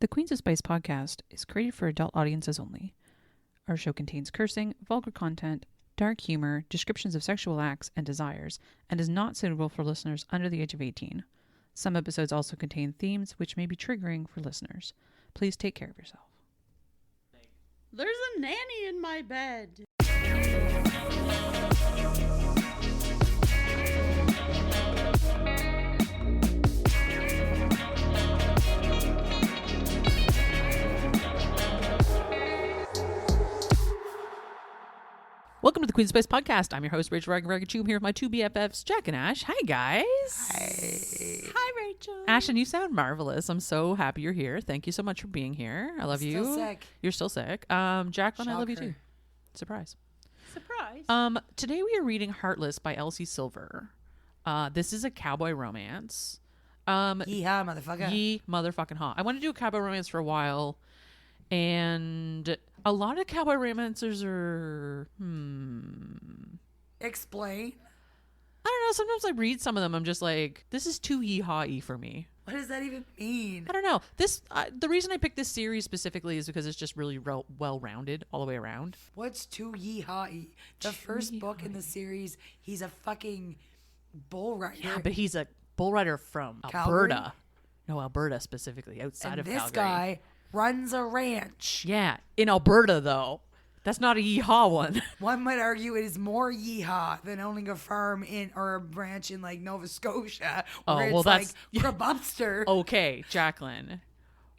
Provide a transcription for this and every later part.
The Queens of Spice podcast is created for adult audiences only. Our show contains cursing, vulgar content, dark humor, descriptions of sexual acts and desires, and is not suitable for listeners under the age of 18. Some episodes also contain themes which may be triggering for listeners. Please take care of yourself. There's a nanny in my bed. Welcome to the Queen's Space Podcast. I'm your host, Rachel Ragachu. I'm here with my two BFFs, Jack and Ash. Hi, guys. Hi, Rachel. Ashton, you sound marvelous. I'm so happy you're here. Thank you so much for being here. I love you. Still sick. You're still sick. Jacqueline, I love you Shocker. too. Surprise. Today we are reading Heartless by Elsie Silver. This is a cowboy romance. Yeehaw, motherfucker. Yee motherfucking ha. I want to do a cowboy romance for a while, and a lot of cowboy romancers are Explain. I don't know. Sometimes I read some of them. I'm just like, this is too yeehaw-y for me. What does that even mean? I don't know. This the reason I picked this series specifically is because it's just really well-rounded all the way around. What's too yeehaw-y? The first book in the series, he's a fucking bull rider. Yeah, but he's a bull rider from Calgary? Alberta. No, Alberta specifically, outside and of this Calgary. guy runs a ranch. Yeah, in Alberta though. That's not a yeehaw one. One might argue it is more yeehaw than owning a farm in or a ranch in like Nova Scotia, where it's that's like Krabupster. Okay, Jacqueline.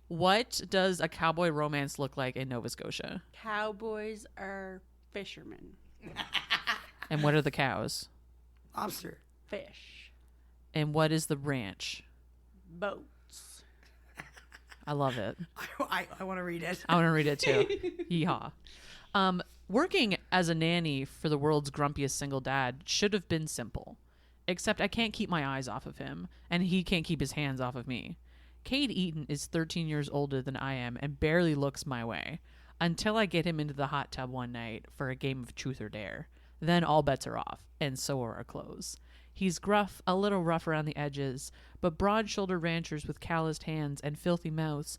What does a cowboy romance look like in Nova Scotia? Cowboys are fishermen. And what are the cows? Lobster. Fish. And what is the ranch? Boats. I love it. I want to read it. I want to read it too. Yeehaw. Working as a nanny for the world's grumpiest single dad should have been simple. Except I can't keep my eyes off of him, and he can't keep his hands off of me. Cade Eaton is 13 years older than I am and barely looks my way. Until I get him into the hot tub one night for a game of truth or dare. Then all bets are off, and so are our clothes. He's gruff, a little rough around the edges, but broad-shouldered ranchers with calloused hands and filthy mouths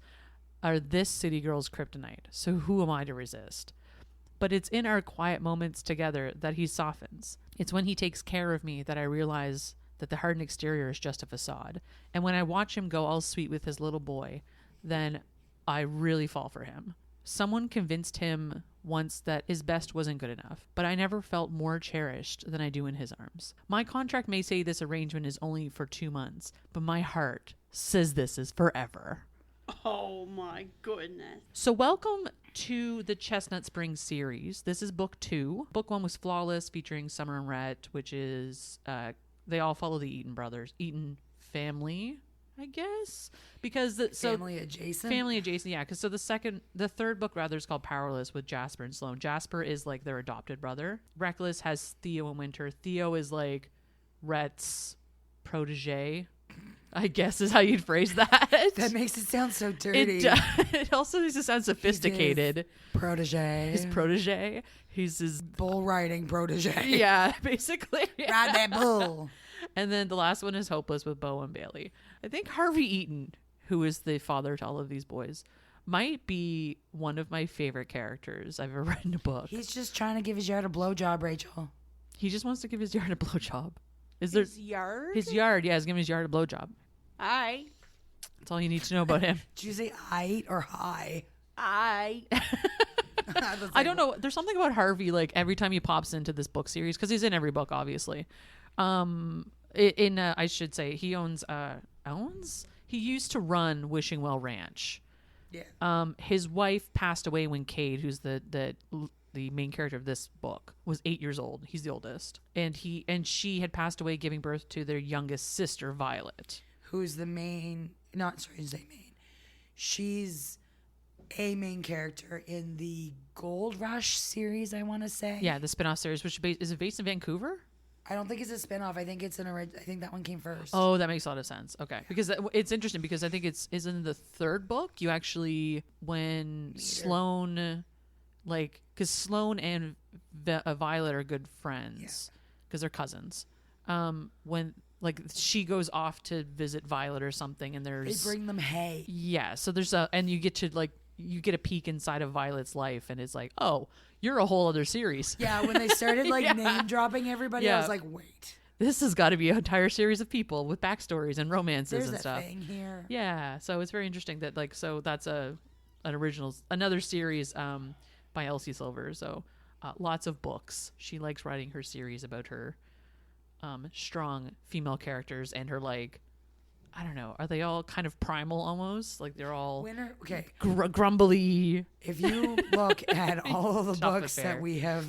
are this city girl's kryptonite, so who am I to resist? But it's in our quiet moments together that he softens. It's when he takes care of me that I realize that the hardened exterior is just a facade. And when I watch him go all sweet with his little boy, then I really fall for him. Someone convinced him once that his best wasn't good enough, but I never felt more cherished than I do in his arms. My contract may say this arrangement is only for 2 months, but my heart says this is forever. Oh my goodness. So welcome to the Chestnut Springs series. This is book 2. Book 1 was Flawless, featuring Summer and Rhett, which is, they all follow the Eaton brothers. Eaton family, I guess? Because Family adjacent? Family adjacent, yeah. Because the third book rather is called Powerless with Jasper and Sloan. Jasper is like their adopted brother. Reckless has Theo and Winter. Theo is like Rhett's protege, I guess is how you'd phrase that. That makes it sound so dirty. It also needs to sound sophisticated. Protege. His protege. He's his bull riding protege. Yeah, basically. Yeah. Ride that bull. And then the last one is Hopeless with Bo and Bailey. I think Harvey Eaton, who is the father to all of these boys, might be one of my favorite characters I've ever read in a book. He's just trying to give his yard a blowjob, Rachel. He just wants to give his yard a blowjob. His yard? His yard, yeah, he's giving his yard a blowjob. I. That's all you need to know about him. Did you say I or hi? I. I don't know. There's something about Harvey, like every time he pops into this book series, because he's in every book, obviously. I should say, he he used to run Wishing Well Ranch. Yeah. His wife passed away when Cade, who's the main character of this book, was 8 years old. He's the oldest, and she had passed away giving birth to their youngest sister, Violet, who's the main? Not sorry to say main. She's a main character in the Gold Rush series, I want to say. Yeah, the spin-off series, which is it based in Vancouver? I don't think it's a spin-off. I think it's I think that one came first. Oh, that makes a lot of sense. Okay. Because it's interesting because I think it's in the third book, you actually, when Sloan, like, because Sloan and Violet are good friends because they're cousins. When like she goes off to visit Violet or something, and They there's bring them hay. yeah. So there's and you get a peek inside of Violet's life, and it's like, oh, you're a whole other series. Yeah, when they started like name dropping everybody, I Yeah. was like, wait, This has got to be an entire series of people with backstories and romances there's and a stuff. thing here. Yeah, so it's very interesting that like so that's another series by Elsie Silver. So lots of books. She likes writing her series about her strong female characters and her like I don't know, are they all kind of primal almost? Like they're all Winter, okay. grumbly. If you look at all of the Tough books affair. that we have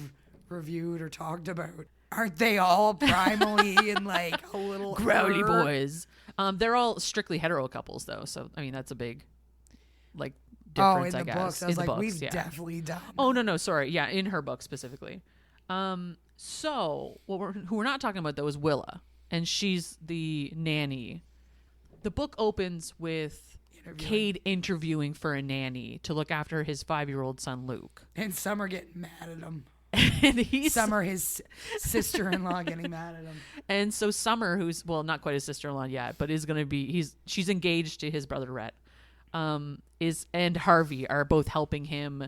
reviewed or talked about, aren't they all primally and like a little Growly boys. They're all strictly hetero couples though, so I mean that's a big like Oh, in difference. the I guess. books, I was In the like, books, we've yeah. definitely done. Oh no, sorry, yeah, in her book specifically. So who we're not talking about though is Willa, and she's the nanny. The book opens with Cade interviewing for a nanny to look after his 5-year-old son Luke. And some are getting mad at him. And he's Some are his sister-in-law getting mad at him. and so Summer, who's well not quite his sister-in-law yet, but is gonna be she's engaged to his brother Rhett. And Harvey are both helping him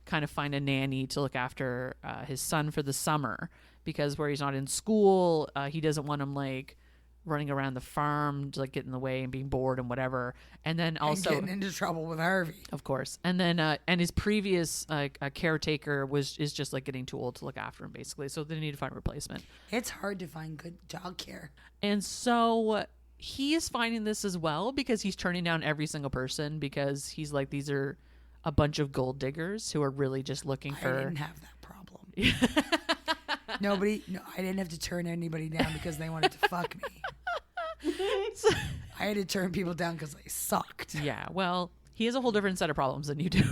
kind of find a nanny to look after his son for the summer, because where he's not in school, he doesn't want him like running around the farm to like get in the way and being bored and whatever. And then also And getting into trouble with Harvey. of course, and then and his previous caretaker is just like getting too old to look after him basically, so they need to find a replacement. It's hard to find good childcare. And so he is finding this as well because he's turning down every single person because he's like, these are a bunch of gold diggers who are really just looking I for. didn't have that problem. I didn't have to turn anybody down because they wanted to fuck me. I had to turn people down because they sucked. Yeah, well, he has a whole different set of problems than you do.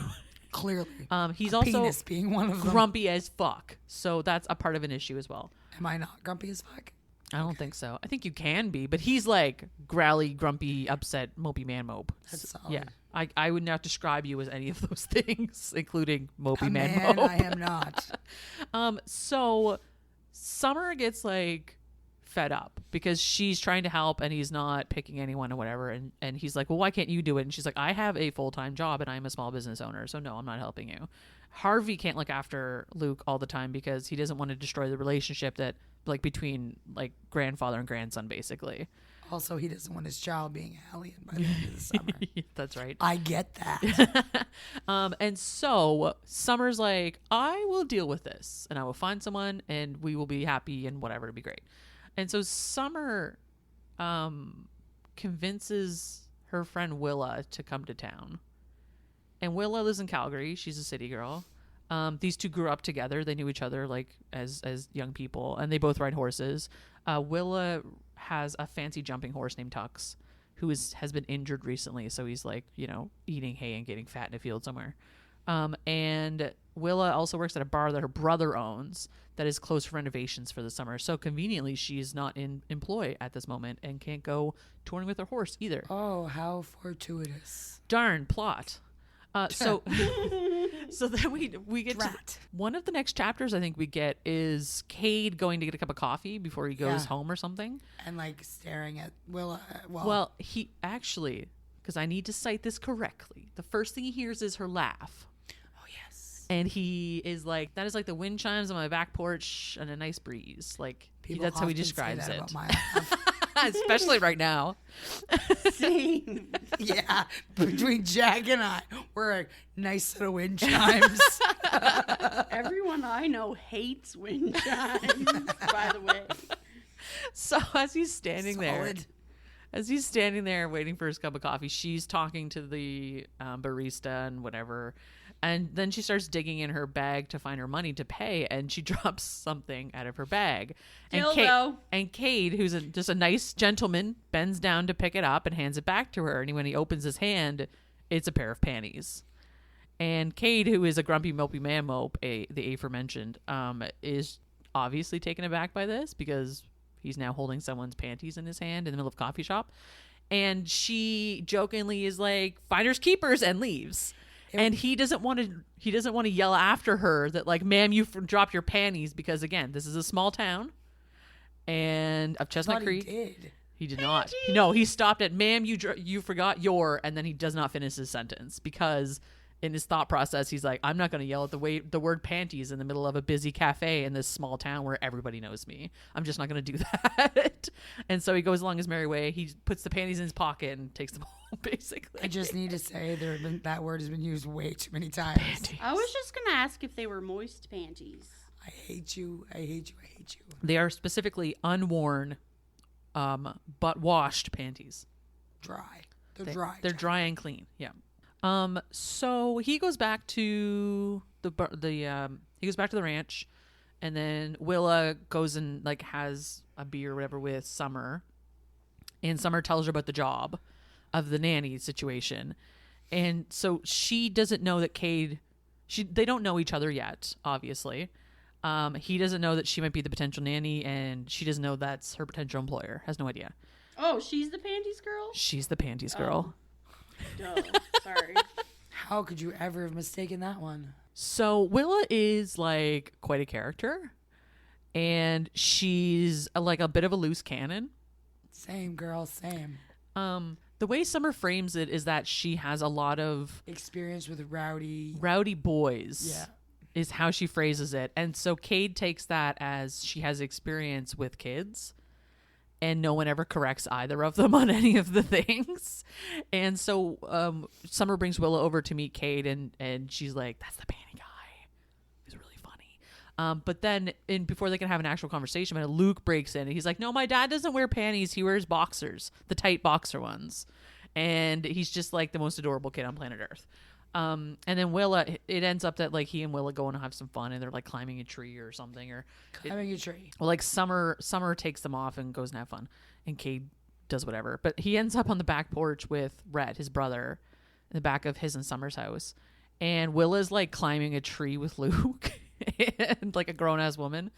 Clearly. He's A also penis being one of them. grumpy as fuck, so that's a part of an issue as well. Am I not grumpy as fuck? I don't think so. I think you can be, but he's like growly, grumpy, upset, mopey man mope. That's solid. Yeah, I would not describe you as any of those things, including mopey A man man, mope. I am not. So Summer gets like fed up because she's trying to help and he's not picking anyone or whatever, and he's like, well, why can't you do it? And she's like, I have a full-time job and I'm a small business owner, so no, I'm not helping you. Harvey can't look after Luke all the time because he doesn't want to destroy the relationship that like between like grandfather and grandson basically. Also, he doesn't want his child being alien by the end of the summer. That's right. I get that. And so Summer's like, I will deal with this and I will find someone and we will be happy and whatever, it'll be great. And so Summer convinces her friend Willa to come to town. And Willa lives in Calgary. She's a city girl. These two grew up together. They knew each other like as young people, and they both ride horses. Willa has a fancy jumping horse named Tux, who has been injured recently, so he's like, eating hay and getting fat in a field somewhere. And Willa also works at a bar that her brother owns that is closed for renovations for the summer. So conveniently, she's not in employ at this moment and can't go touring with her horse either. Oh, how fortuitous. Darn plot. So then we get to Drat. one of the next chapters I think we get is Cade going to get a cup of coffee before he goes Yeah. home or something. And like staring at Willa. Well, he actually, because I need to cite this correctly, the first thing he hears is her laugh. oh yes. And he is like, that is like the wind chimes on my back porch and a nice breeze. Like that's how he often say describes that it. about my laugh. Especially right now. Same. Yeah, between Jack and I, we're a nice set of wind chimes. Everyone I know hates wind chimes, by the way. So as he's standing there, Solid. as he's standing there waiting for his cup of coffee, she's talking to the barista and whatever. And then she starts digging in her bag to find her money to pay, and she drops something out of her bag. Dildo. And Cade, who's just a nice gentleman, bends down to pick it up and hands it back to her. And when he opens his hand, it's a pair of panties. And Cade, who is a grumpy, mopey man mope, the aforementioned, is obviously taken aback by this because he's now holding someone's panties in his hand in the middle of a coffee shop. And she jokingly is like, finders keepers, and leaves. And he doesn't want to yell after her that like, ma'am, you dropped your panties, because again, this is a small town and of Chestnut Thought he Creek. did. He did not. No, he stopped at, ma'am, you forgot your, and then he does not finish his sentence because in his thought process, he's like, I'm not going to yell at the word panties in the middle of a busy cafe in this small town where everybody knows me. I'm just not going to do that. And so he goes along his merry way. He puts the panties in his pocket and takes them home, basically. I just need to say that word has been used way too many times. Panties. I was just going to ask if they were moist panties. I hate you. I hate you. I hate you. They are specifically unworn, but washed panties. Dry. They're dry. They're dry and clean. Yeah. So he goes back to he goes back to the ranch, and then Willa goes and like has a beer or whatever with Summer, and Summer tells her about the job of the nanny situation, and so she doesn't know that Cade, they don't know each other yet, obviously. He doesn't know that she might be the potential nanny, and she doesn't know that's her potential employer. Has no idea. Oh, she's the panties girl? She's the panties girl. Duh. Sorry. How could you ever have mistaken that one? So Willa is like quite a character, and she's like a bit of a loose cannon. Same, girl, same. The way Summer frames it is that she has a lot of Experience with rowdy boys. Yeah. Is how she phrases it. And so Cade takes that as she has experience with kids, and no one ever corrects either of them on any of the things. And so Summer brings Willa over to meet Cade, and she's like, that's the panty guy. He's really funny. But then before they can have an actual conversation, Luke breaks in, and he's like, no, my dad doesn't wear panties. He wears boxers, the tight boxer ones. And he's just like the most adorable kid on planet Earth. And then Willa, it ends up that like he and Willa go and have some fun, and they're like climbing a tree or something, or climbing a tree. Well, like Summer takes them off and goes and have fun, and Cade does whatever. But he ends up on the back porch with Rhett, his brother, in the back of his and Summer's house, and Willa's like climbing a tree with Luke, and like a grown ass woman,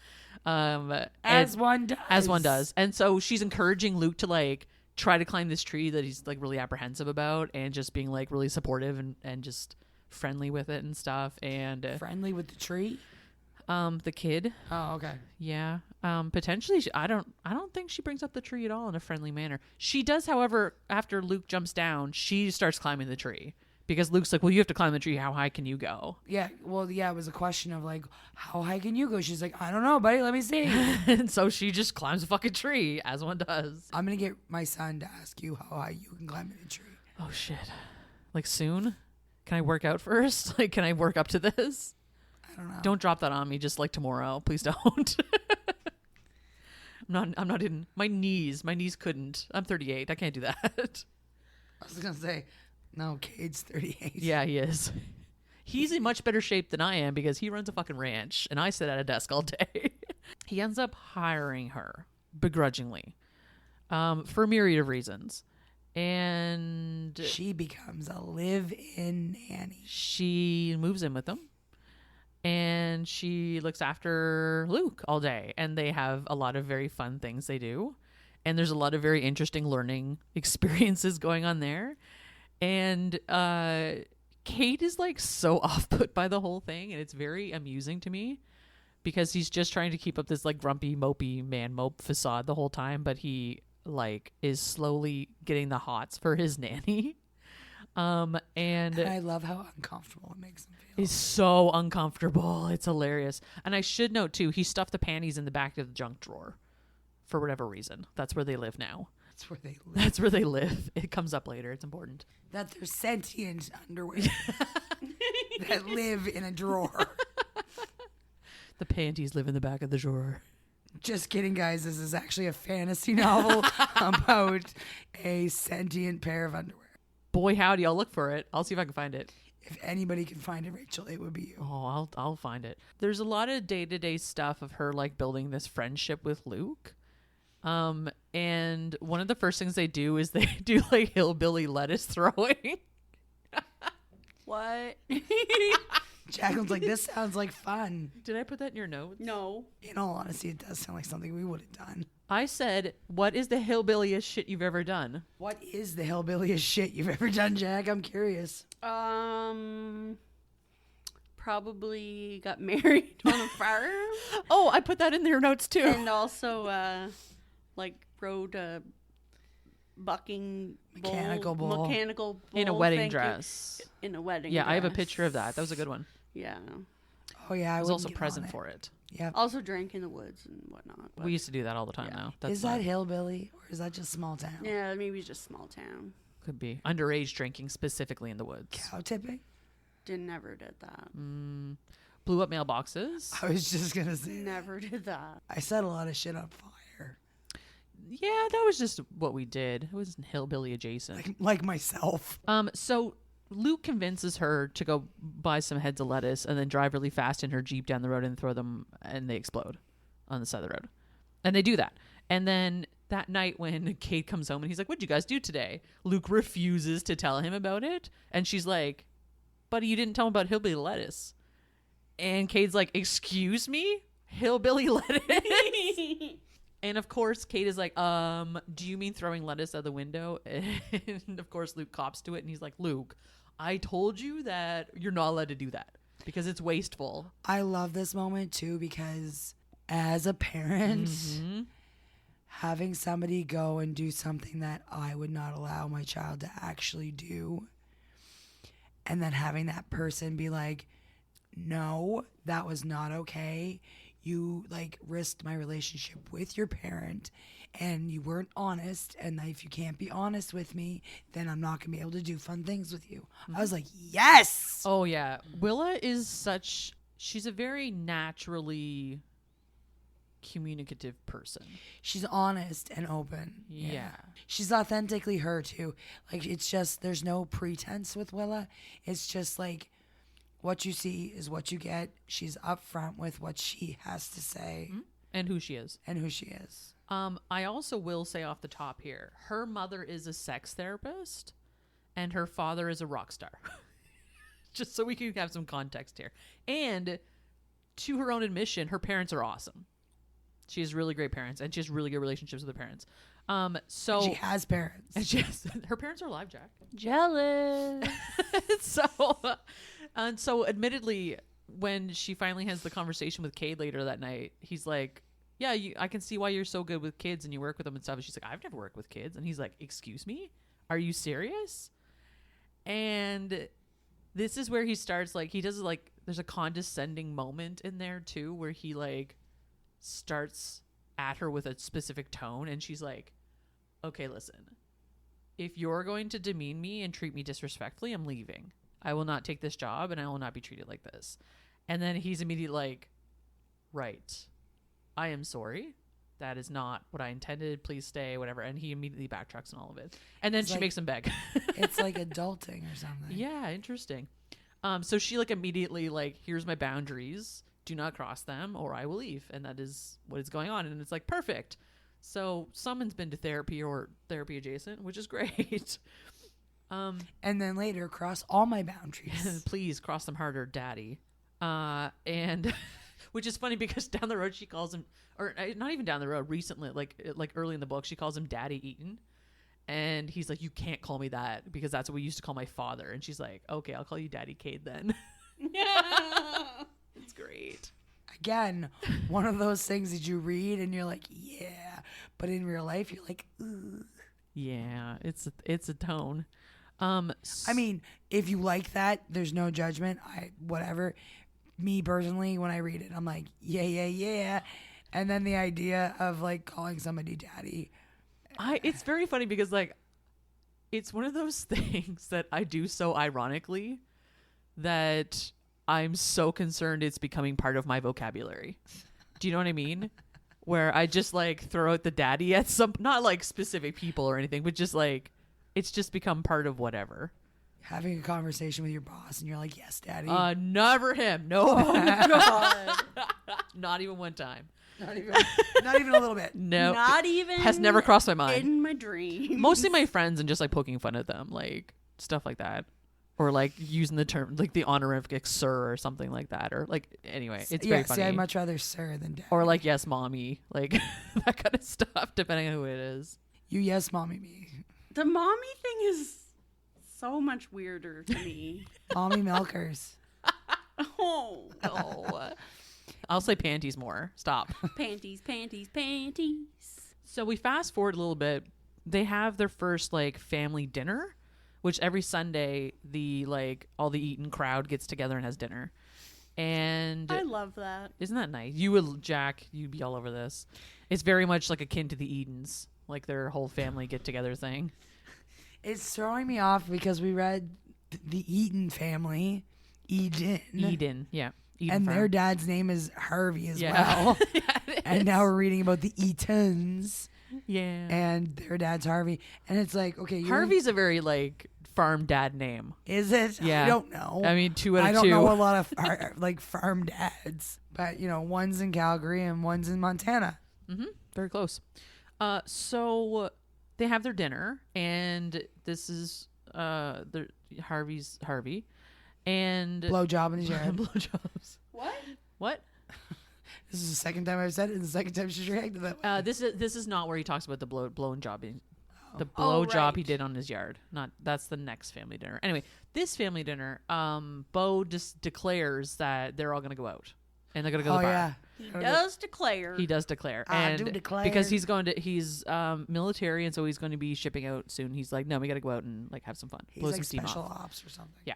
as one does, and so she's encouraging Luke to like try to climb this tree that he's like really apprehensive about, and just being like really supportive and just friendly with it and stuff. And friendly with the tree, the kid. Oh, okay. Yeah. Potentially I don't think she brings up the tree at all in a friendly manner. She does, however, after Luke jumps down, she starts climbing the tree, because Luke's like, well, you have to climb the tree, how high can you go? Yeah, well, yeah, it was a question of like, how high can you go? She's like, I don't know, buddy, let me see. And so she just climbs a fucking tree, as one does. I'm gonna get my son to ask you how high you can climb in a tree. Oh shit. Like soon? Can I work out first? Like, can I work up to this? I don't know. Don't drop that on me just like tomorrow. Please don't. I'm not in my knees couldn't. I'm 38. I can't do that. I was gonna say, no, Cade's 38. Yeah, he is. He's in much better shape than I am, because he runs a fucking ranch and I sit at a desk all day. He ends up hiring her begrudgingly, for a myriad of reasons. And she becomes a live-in nanny. She moves in with him, and she looks after Luke all day, and they have a lot of very fun things they do. And there's a lot of very interesting learning experiences going on there. And Cade is like so off-put by the whole thing, and it's very amusing to me, because he's just trying to keep up this like grumpy, mopey man mope facade the whole time, but he like is slowly getting the hots for his nanny. And I love how uncomfortable it makes him feel. It's so uncomfortable. It's hilarious. And I should note too, he stuffed the panties in the back of the junk drawer for whatever reason. That's where they live now. That's where they live. That's where they live. It comes up later. It's important. That they're sentient underwear that live in a drawer. The panties live in the back of the drawer. Just kidding, guys. This is actually a fantasy novel about a sentient pair of underwear. Boy, howdy. I'll look for it. I'll see if I can find it. If anybody can find it, Rachel, it would be you. Oh, I'll find it. There's a lot of day-to-day stuff of her like building this friendship with Luke. And one of the first things they do is they do like hillbilly lettuce throwing. What? Jacqueline's like, this sounds like fun. Did I put that in your notes? No. In all honesty, it does sound like something we would have done. I said, what is the hillbilliest shit you've ever done? What is the hillbilliest shit you've ever done, Jack? I'm curious. Probably got married on a farm. Oh, I put that in their notes too. And also, like, rode a bucking Mechanical bull. mechanical bull In a wedding thing dress. in a wedding Yeah, dress. I have a picture of that. That was a good one. Yeah. Oh yeah, I was wouldn't also get on present it. for it. Yep. Also drank in the woods and whatnot. But We used to do that all the time Yeah. now. That's Is that not- hillbilly or is that just small town? yeah, maybe just small town. Could be. Underage drinking, specifically in the woods. Cow tipping? Never did that. Blew up mailboxes. I was just gonna say. Never did that. I set a lot of shit on fire, Yeah, that was just what we did. It wasn't hillbilly adjacent. like myself. So Luke convinces her to go buy some heads of lettuce and then drive really fast in her Jeep down the road and throw them, and they explode on the side of the road. And they do that. And then that night when Cade comes home and he's like, "What'd you guys do today?" Luke refuses to tell him about it. And she's like, "Buddy, you didn't tell him about hillbilly lettuce." And Cade's like, "Excuse me? Hillbilly lettuce?" And of course, Cade is like, "Do you mean throwing lettuce out the window?" And of course, Luke cops to it and he's like, "Luke, I told you that you're not allowed to do that because it's wasteful." I love this moment too because as a parent, having somebody go and do something that I would not allow my child to actually do, and then having that person be like, "No, that was not okay. You like risked my relationship with your parent and you weren't honest. And if you can't be honest with me, then I'm not going to be able to do fun things with you." I was like, yes. Oh, yeah. Willa is she's a very naturally communicative person. She's honest and open. Yeah. She's authentically her too. Like it's just, there's no pretense with Willa. It's just like, what you see is what you get. She's upfront with what she has to say And who she is. and who she is. I also will say off the top here, her mother is a sex therapist and her father is a rock star. Just so we can have some context here. And to her own admission, her parents are awesome. She has really great parents and she has really good relationships with her parents. So She has parents. and she has, her parents are alive, Jack. Jealous. So admittedly, when she finally has the conversation with Cade later that night, he's like, "Yeah, I can see why you're so good with kids and you work with them and stuff." And she's like, "I've never worked with kids." And he's like, "Excuse me? Are you serious?" And this is where he starts, like, he does, like, there's a condescending moment in there too where he like starts at her with a specific tone and she's like, "Okay, listen, if you're going to demean me and treat me disrespectfully, I'm leaving. I will not take this job and I will not be treated like this." And then he's immediately like, "Right. I am sorry. That is not what I intended. Please stay," whatever. And he immediately backtracks on all of it. And then It's she like- makes him beg. It's like adulting or something. Yeah, interesting. So she like immediately like, "Here's my boundaries. Do not cross them or I will leave." And that is what is going on. And it's like, perfect. So someone's been to therapy or therapy adjacent, which is great. And then later cross all my boundaries. Please cross them harder, daddy. And which is funny because down the road she calls him, or not even down the road, recently, like early in the book, she calls him Daddy Eaton. And he's like, "You can't call me that because that's what we used to call my father." And she's like, "Okay, I'll call you Daddy Cade then." It's great. Again, one of those things that you read and you're like, yeah. But in real life, you're like, ugh. Yeah, it's a tone. I mean, if you like that, there's no judgment. Whatever. Me personally, when I read it, I'm like, yeah. And then the idea of like calling somebody daddy. It's very funny because like it's one of those things that I do so ironically that I'm so concerned it's becoming part of my vocabulary. Do you know what I mean? Where I just like throw out the daddy at some, not like specific people or anything, but just like it's just become part of whatever. Having a conversation with your boss and you're like, yes, daddy. Never him. No. God. Not even one time. Not even a little bit. No. Not even Has never crossed my mind. in my dream. Mostly my friends and just like poking fun at them, like stuff like that. Or like using the term, like the honorific sir or something like that. Or like, anyway, it's very funny. See, I'd much rather sir than daddy. Or like, yes, mommy. Like that kind of stuff, depending on who it is. You yes, mommy me. The mommy thing is so much weirder to me. Mommy milkers. Oh, Oh. I'll say panties more. Stop. panties. So we fast forward a little bit they have their first like family dinner, which every Sunday the like all the Eaton crowd gets together and has dinner. And I love that. isn't that nice? You would, Jack, you'd be all over this. It's very much like akin to the Edens, like their whole family get together thing. It's throwing me off because we read the Eaton family, Eden, yeah. Eden and Farm. their dad's name is Harvey as well. Yeah, it And is. now we're reading about the Eatons, Yeah. and their dad's Harvey. And it's like, okay, Harvey's a very like farm dad name. is it? Yeah. I don't know. I mean, 2 out of 2. I don't know a lot of like farm dads, but one's in Calgary and one's in Montana. Very close. So they have their dinner, and this is Harvey, and Blowjob in his yard. blowjobs. What? This is the second time I've said it, and the second time she's reacted that way. This is not where he talks about the blowing jobbing. The Oh, blow job he right. did on his yard. That's the next family dinner. Anyway, this family dinner, Bo just declares that they're all gonna go out, and they're gonna go to the bar. Yeah. He does declare. He does declare, I and do declare. because he's military, and so he's going to be shipping out soon. He's like, no, we got to go out and like have some fun, He's blow like some steam special off. ops or something. Yeah.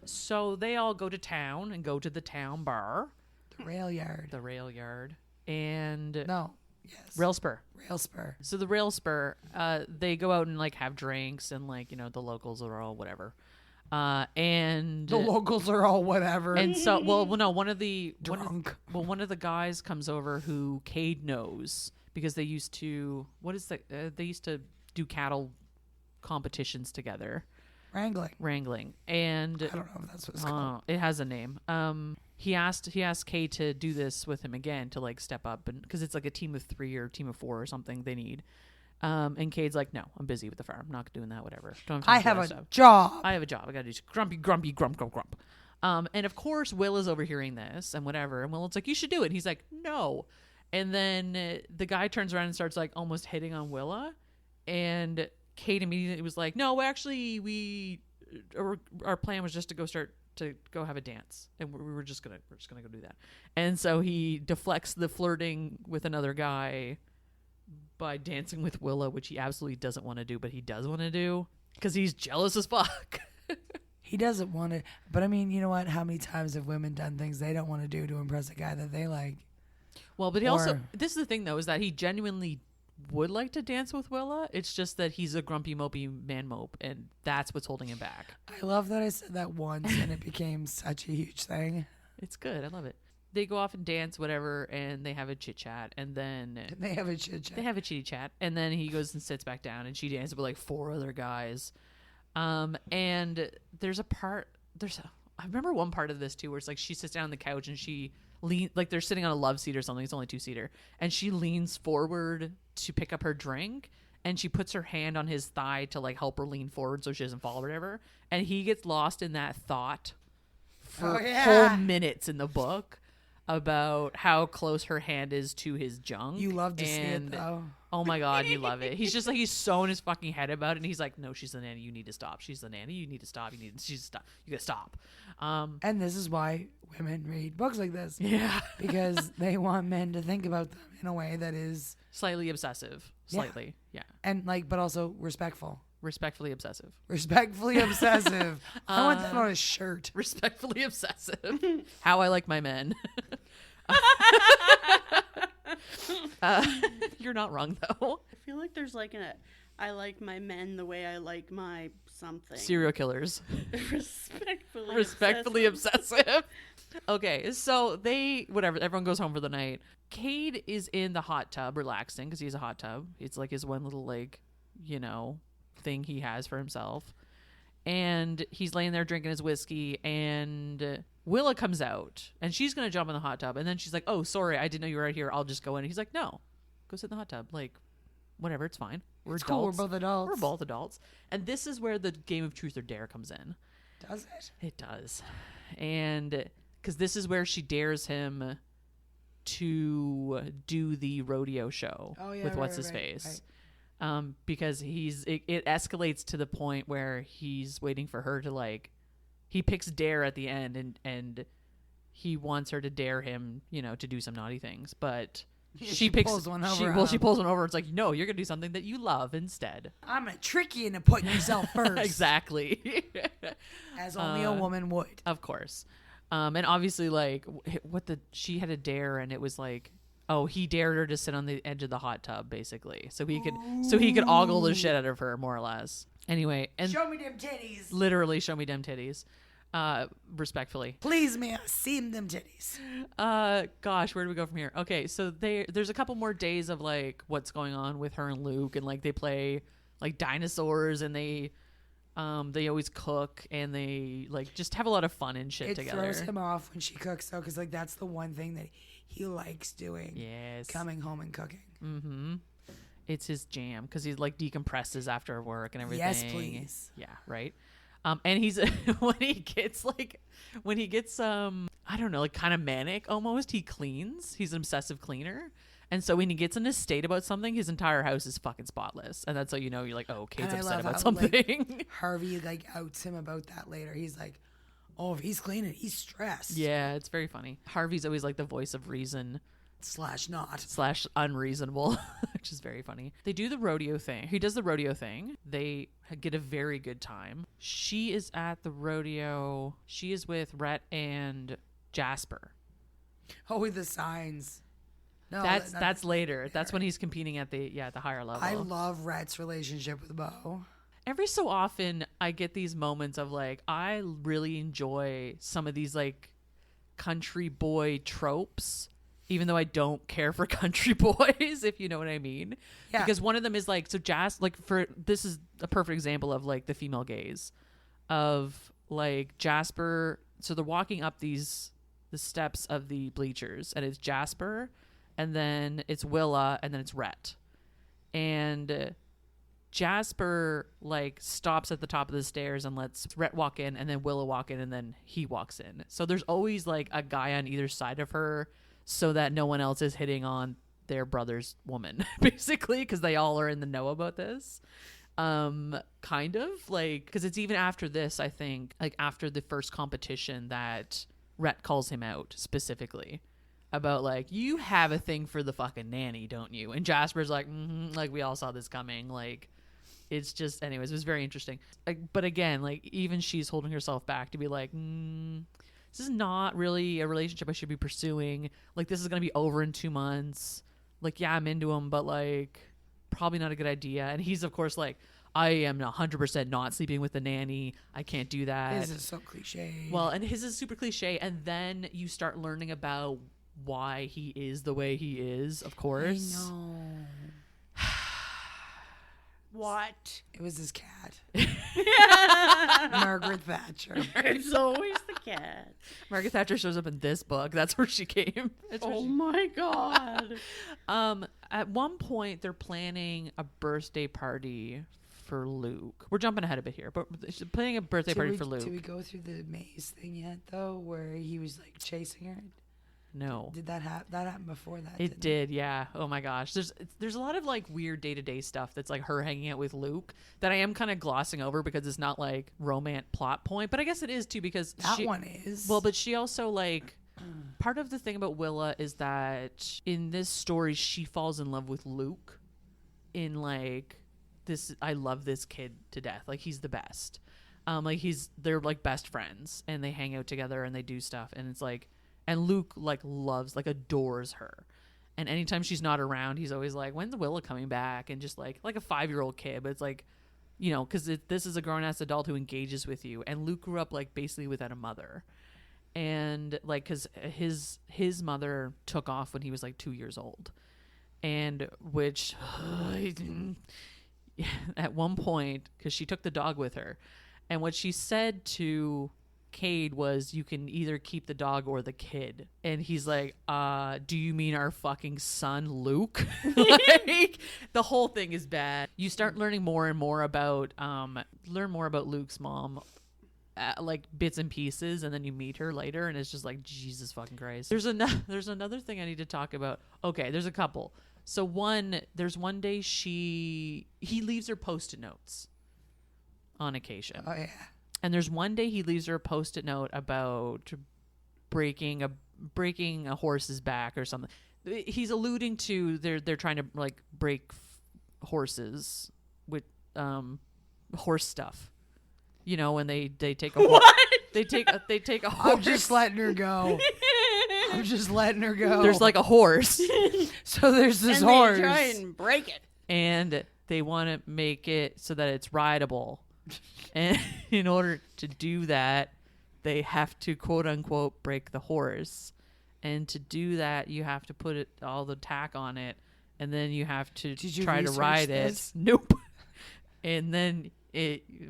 So they all go to town and go to the town bar, The rail yard. the rail yard, and No. Yes. rail spur. Rail spur. So the rail spur, they go out and like have drinks, and like the locals are all whatever, and The locals are all whatever. and so no, one of the drunk. one of the guys comes over who Cade knows because they used to they used to do cattle competitions together, wrangling, and I don't know if that's what it's called. it has a name. He asked Cade to do this with him again to like step up, and because it's like a team of 3 or a team of 4 or something they need. And Cade's like, no, I'm busy with the farm. I'm not doing that. Whatever. Don't I time for have that a stuff. job. I have a job. I gotta do grumpy, grump. And of course, Will is overhearing this and whatever. And Will's like, you should do it. And he's like, no. And then the guy turns around and starts like almost hitting on Willa. And Cade immediately was like, no, actually, our plan was just to go have a dance, and we're just gonna go do that. And so he deflects the flirting with another guy by dancing with Willa, which he absolutely doesn't want to do, but he does want to do because he's jealous as fuck. He doesn't want to. But I mean, you know what? How many times have women done things they don't want to do to impress a guy that they like? Well, but he also, Or- this is the thing though, is that he genuinely would like to dance with Willa. It's just that he's a grumpy, mopey man mope, and that's what's holding him back. I love that I said that once and it became such a huge thing. It's good. I love it. They go off and dance, whatever, and they have a chit chat, and then They have a chit chat. they have a chitty chat, and then he goes and sits back down, and she dances with like 4 other guys. And there's a part. I remember one part of this too, where it's like she sits down on the couch and she like they're sitting on a love seat or something. It's only 2-seater, and she leans forward to pick up her drink, and she puts her hand on his thigh to like help her lean forward so she doesn't fall or whatever. And he gets lost in that thought for whole minutes in the book about how close her hand is to his junk. You love to see it And though. oh my god, you love it. He's just like, he's so in his fucking head about it, and he's like, no, she's the nanny, you need to stop. She's the nanny, you need to stop. She's stop. You gotta stop. And this is why women read books like this. Yeah. Because they want men to think about them in a way that is Slightly obsessive. Slightly. Yeah. and like but also respectful. Respectfully obsessive. Respectfully obsessive. I want that on a shirt. Respectfully obsessive. How I like my men. You're not wrong though. I feel like there's like I like my men the way I like my something. Serial killers. Respectfully Obsessive. Okay, so everyone goes home for the night. Cade is in the hot tub relaxing because he's a hot tub. It's like his one little like, thing he has for himself. And he's laying there drinking his whiskey, and Willa comes out, and she's going to jump in the hot tub. And then she's like, oh, sorry, I didn't know you were right here. I'll just go in. And he's like, no, go sit in the hot tub. Like, whatever, it's fine. We're It's adults. cool, we're both adults. We're both adults. And this is where the game of truth or dare comes in. Does it? It does. And because this is where she dares him to do the rodeo show with what's his face. Because it escalates to the point where he's waiting for her to like, he picks dare at the end, and he wants her to dare him, to do some naughty things, but she picks pulls one over. she pulls one over. It's like, no, you're gonna do something that you love instead. I'm gonna trick you into putting yourself first. Exactly. As only a woman would. Of course. And obviously, like, she had a dare, and it was like, oh, he dared her to sit on the edge of the hot tub, basically, so he could ogle the shit out of her, more or less. Anyway, and Show me them titties. literally show me them titties, respectfully. Please, me, I seen them titties. Gosh, where do we go from here? Okay, so there's a couple more days of like what's going on with her and Luke, and like they play like dinosaurs, and they always cook, and they like just have a lot of fun and shit together. It throws him off when she cooks, though, because like that's the one thing that he likes doing. Yes. Coming home and cooking. Mm-hmm. It's his jam because he like decompresses after work and everything. Yes, please. Yeah, right. And he's when he gets I don't know, like kind of manic almost, he cleans. He's an obsessive cleaner. And so when he gets in a state about something, his entire house is fucking spotless. And that's how you know, you're like, oh, Cade's upset about something. Like, Harvey like outs him about that later. He's like, oh, if he's cleaning, he's stressed. Yeah, it's very funny. Harvey's always like the voice of reason / not / unreasonable, which is very funny. They do the rodeo thing. He does the rodeo thing. They get a very good time. She is at the rodeo. She is with Rhett and Jasper. Oh, with the signs. No, that's later. That's when he's competing at the higher level. I love Rhett's relationship with Bo. Every so often I get these moments of like, I really enjoy some of these like country boy tropes, even though I don't care for country boys, if you know what I mean. Yeah. Because one of them is like, so this is a perfect example of like the female gaze of like Jasper. So they're walking up the steps of the bleachers, and it's Jasper, and then it's Willa, and then it's Rhett. And Jasper like stops at the top of the stairs and lets Rhett walk in, and then Willa walk in, and then he walks in. So there's always like a guy on either side of her, so that no one else is hitting on their brother's woman, basically, because they all are in the know about this. Kind of like, because it's even after this, I think, like after the first competition, that Rhett calls him out specifically about like, you have a thing for the fucking nanny, don't you? And Jasper's like, like we all saw this coming. Like, it's just, anyways, it was very interesting. Like, but again, like even she's holding herself back to be like, this is not really a relationship I should be pursuing. Like, this is going to be over in 2 months. Like, yeah, I'm into him, but like probably not a good idea. And he's of course like, I am 100% not sleeping with the nanny. I can't do that. His is so cliche. Well, and his is super cliche. And then you start learning about why he is the way he is, of course. I know. What? It was his cat. Margaret Thatcher. It's always the cat. Margaret Thatcher shows up in this book. That's where she came. My God. At one point, they're planning a birthday party for Luke. We're jumping ahead a bit here, but she's planning a birthday party for Luke. Did we go through the maze thing yet, though, where he was like chasing her? No. Did that happen? That happened before that. It did, yeah. Oh my gosh. There's a lot of like weird day-to-day stuff that's like her hanging out with Luke that I am kind of glossing over because it's not like romance plot point, but I guess it is too, because that one is. Well, but she also like part of the thing about Willa is that in this story she falls in love with Luke in like this, I love this kid to death. Like, he's the best. Like they're like best friends, and they hang out together and they do stuff, and it's like, and Luke like loves, like adores her. And anytime she's not around, he's always like, when's Willa coming back? And just like a 5-year-old kid, but it's like, you know, because this is a grown-ass adult who engages with you. And Luke grew up like basically without a mother. And like, because his mother took off when he was like 2 years old. And which at one point, because she took the dog with her, and what she said to Cade was, you can either keep the dog or the kid. And he's like, do you mean our fucking son Luke? Like, the whole thing is bad. You start learning more and more about Luke's mom, like bits and pieces, and then you meet her later, and it's just like, Jesus fucking Christ. There's another thing I need to talk about. Okay, there's a couple. So there's one day he leaves her Post-it notes on occasion. Oh yeah. And there's one day he leaves her a Post-it note about breaking a horse's back or something. he's alluding to they're trying to like break horses with horse stuff. You know, when they take a horse. What? They take a horse. I'm just letting her go. I'm just letting her go. There's like a horse. So there's this and horse. they try and break it. And they want to make it so that it's rideable. And in order to do that, they have to quote unquote break the horse. And to do that, you have to put all the tack on it, and then you have to try to ride this? it. Nope. And then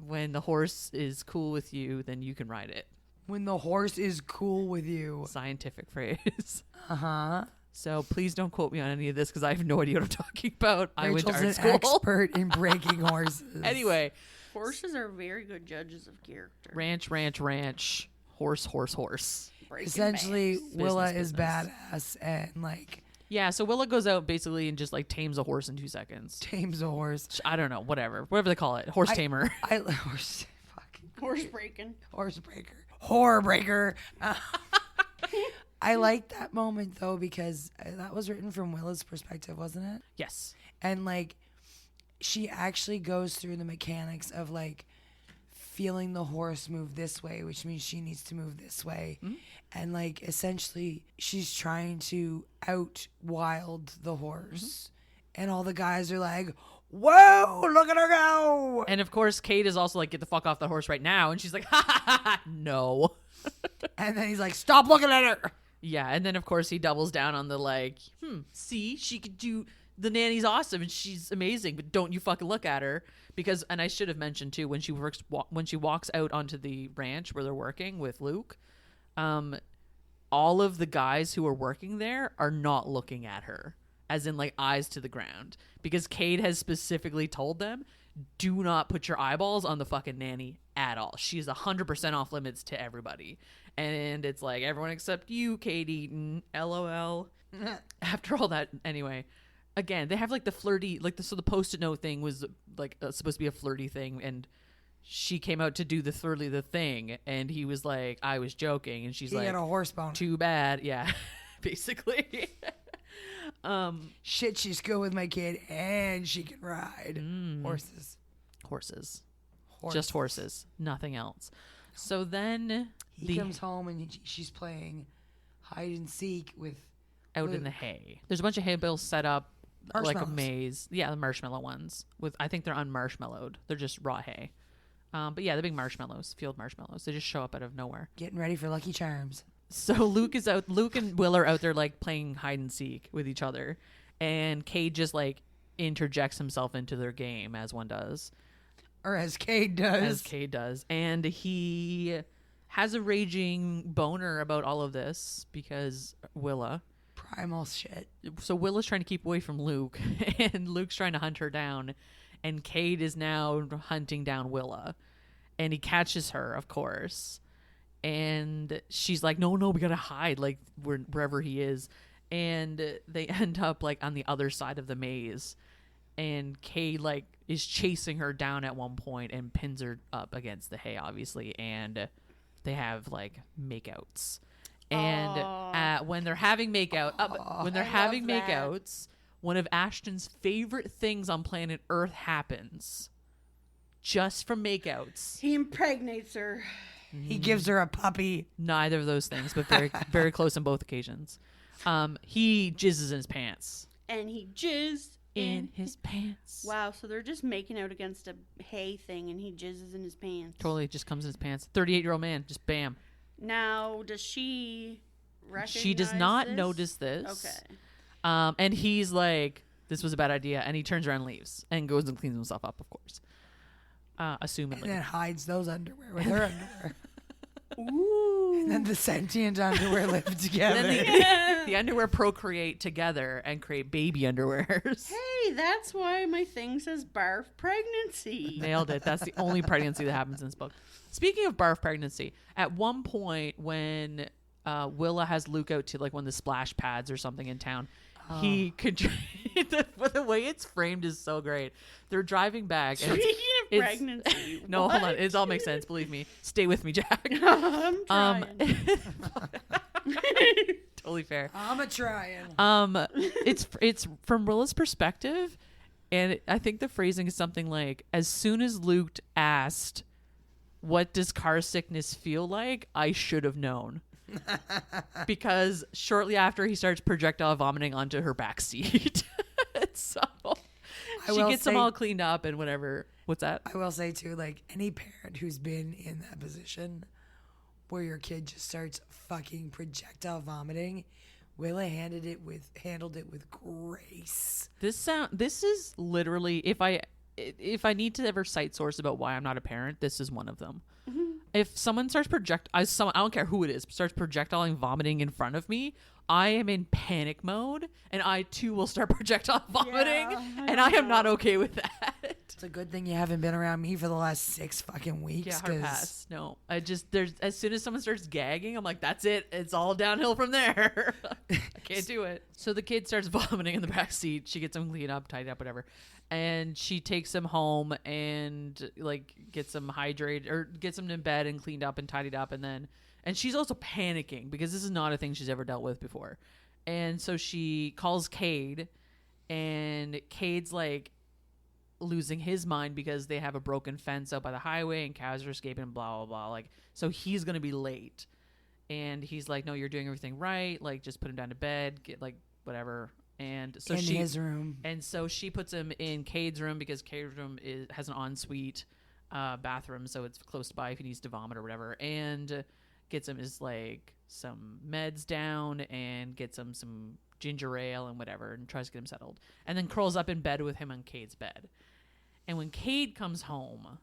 when the horse is cool with you, then you can ride it. When the horse is cool with you. Scientific phrase. Uh-huh. So please don't quote me on any of this because I have no idea what I'm talking about. I went to Rachel's art an school. expert in breaking horses. Anyway, Horses are very good judges of character. ranch, horse. Breaking Essentially, backs. Willa Business. is badass and like Yeah, so Willa goes out basically and just like tames a horse in 2 seconds. tames a horse. I don't know, whatever they call it, horse tamer. Horse Horse breaker. horror breaker. I like that moment though because that was written from Willa's perspective, wasn't it? Yes. And like she actually goes through the mechanics of like feeling the horse move this way, which means she needs to move this way. Mm-hmm. And like essentially she's trying to out wild the horse. And all the guys are like, whoa, look at her go. And of course, Cade is also like, get the fuck off the horse right now. And she's like, ha ha ha, ha. No. And then he's like, stop looking at her. Yeah. And then of course he doubles down on the like, see, she could do, the nanny's awesome and she's amazing, but don't you fucking look at her. Because, and I should have mentioned too, when she walks out onto the ranch where they're working with Luke, all of the guys who are working there are not looking at her, as in like eyes to the ground, because Cade has specifically told them, do not put your eyeballs on the fucking nanny at all. She's 100% off limits to everybody. And it's like, everyone except you, Cade Eaton, LOL. After all that, anyway, again, they have like the flirty, like so the post-it note thing was like supposed to be a flirty thing, and she came out to do the thing, and he was like, I was joking, and she's He like, had a horse bone. too bad. Yeah, basically. Shit, she's good with my kid and she can ride. Horses. Just horses, nothing else. So then He comes home and she's playing hide and seek with out Luke. in the hay. There's a bunch of hay bales set up like a Marshmallows. maze. Yeah, the marshmallow ones. With I think they're unmarshmallowed. They're just raw hay. But yeah, the big marshmallows, field marshmallows. They just show up out of nowhere. getting ready for Lucky Charms. So Luke and Will are out there like playing hide and seek with each other, and Cade just like interjects himself into their game as one does. Or as Cade does. And he has a raging boner about all of this because Willa. Primal shit. So Willa's trying to keep away from Luke, and Luke's trying to hunt her down, and Cade is now hunting down Willa, and he catches her, of course, and she's like, no, we gotta hide, like wherever he is, and they end up like on the other side of the maze, and Cade like is chasing her down at one point and pins her up against the hay, obviously, and they have like makeouts. And when they're having makeouts, one of Ashton's favorite things on planet Earth happens. Just from makeouts. He impregnates her. He gives her a puppy. Neither of those things, but very, very close on both occasions. He jizzes in his pants. And he jizzed In his pants. Wow, so they're just making out against a hay thing and he jizzes in his pants. Totally just comes in his pants. 38-year-old man, just bam. Now, does she recognize She does not this? notice this. Okay. And he's like, this was a bad idea. And he turns around and leaves and goes and cleans himself up, of course. Assumedly. And then hides those underwear with her underwear. Ooh. And then the sentient underwear live together. Then the underwear procreate together and create baby underwears. Hey, that's why my thing says barf pregnancy. Nailed it. That's the only pregnancy that happens in this book. Speaking of barf pregnancy, at one point when Willa has Luke out to like one of the splash pads or something in town, he could. The way it's framed is so great. They're driving back. And Speaking of it's- pregnancy. no, what? hold on. It all makes sense. Believe me. Stay with me, Jack. I'm trying. Totally fair. I'm a trying. It's from Willa's perspective, and I think the phrasing is something like, as soon as Luke asked, what does car sickness feel like, I should have known. Because shortly after, he starts projectile vomiting onto her back seat. So she gets them all cleaned up and whatever. What's that? I will say too, like, any parent who's been in that position where your kid just starts fucking projectile vomiting, Willa handled it with grace. This is literally, if I need to ever cite source about why I'm not a parent, this is one of them. Mm-hmm. If someone starts I don't care who it is, starts projectiling vomiting in front of me, I am in panic mode, and I too will start projectile vomiting, and I am not okay with that. It's a good thing you haven't been around me for the last 6 fucking weeks. Yeah, hard pass. No, as soon as someone starts gagging, I'm like, that's it. It's all downhill from there. I can't do it. So the kid starts vomiting in the back seat. She gets him cleaned up, tidied up, whatever. And she takes him home and like gets him hydrated or gets him in bed and cleaned up and tidied up. And she's also panicking because this is not a thing she's ever dealt with before. And so she calls Cade, and Cade's like losing his mind because they have a broken fence out by the highway and cows are escaping, blah, blah, blah. Like, so he's going to be late. And he's like, no, you're doing everything right. Like, just put him down to bed, get like whatever. And so in his room. And so she puts him in Cade's room because Cade's room has an ensuite bathroom. So it's close by if he needs to vomit or whatever. And gets him some meds down and gets him some ginger ale and whatever and tries to get him settled. And then curls up in bed with him on Cade's bed. And when Cade comes home,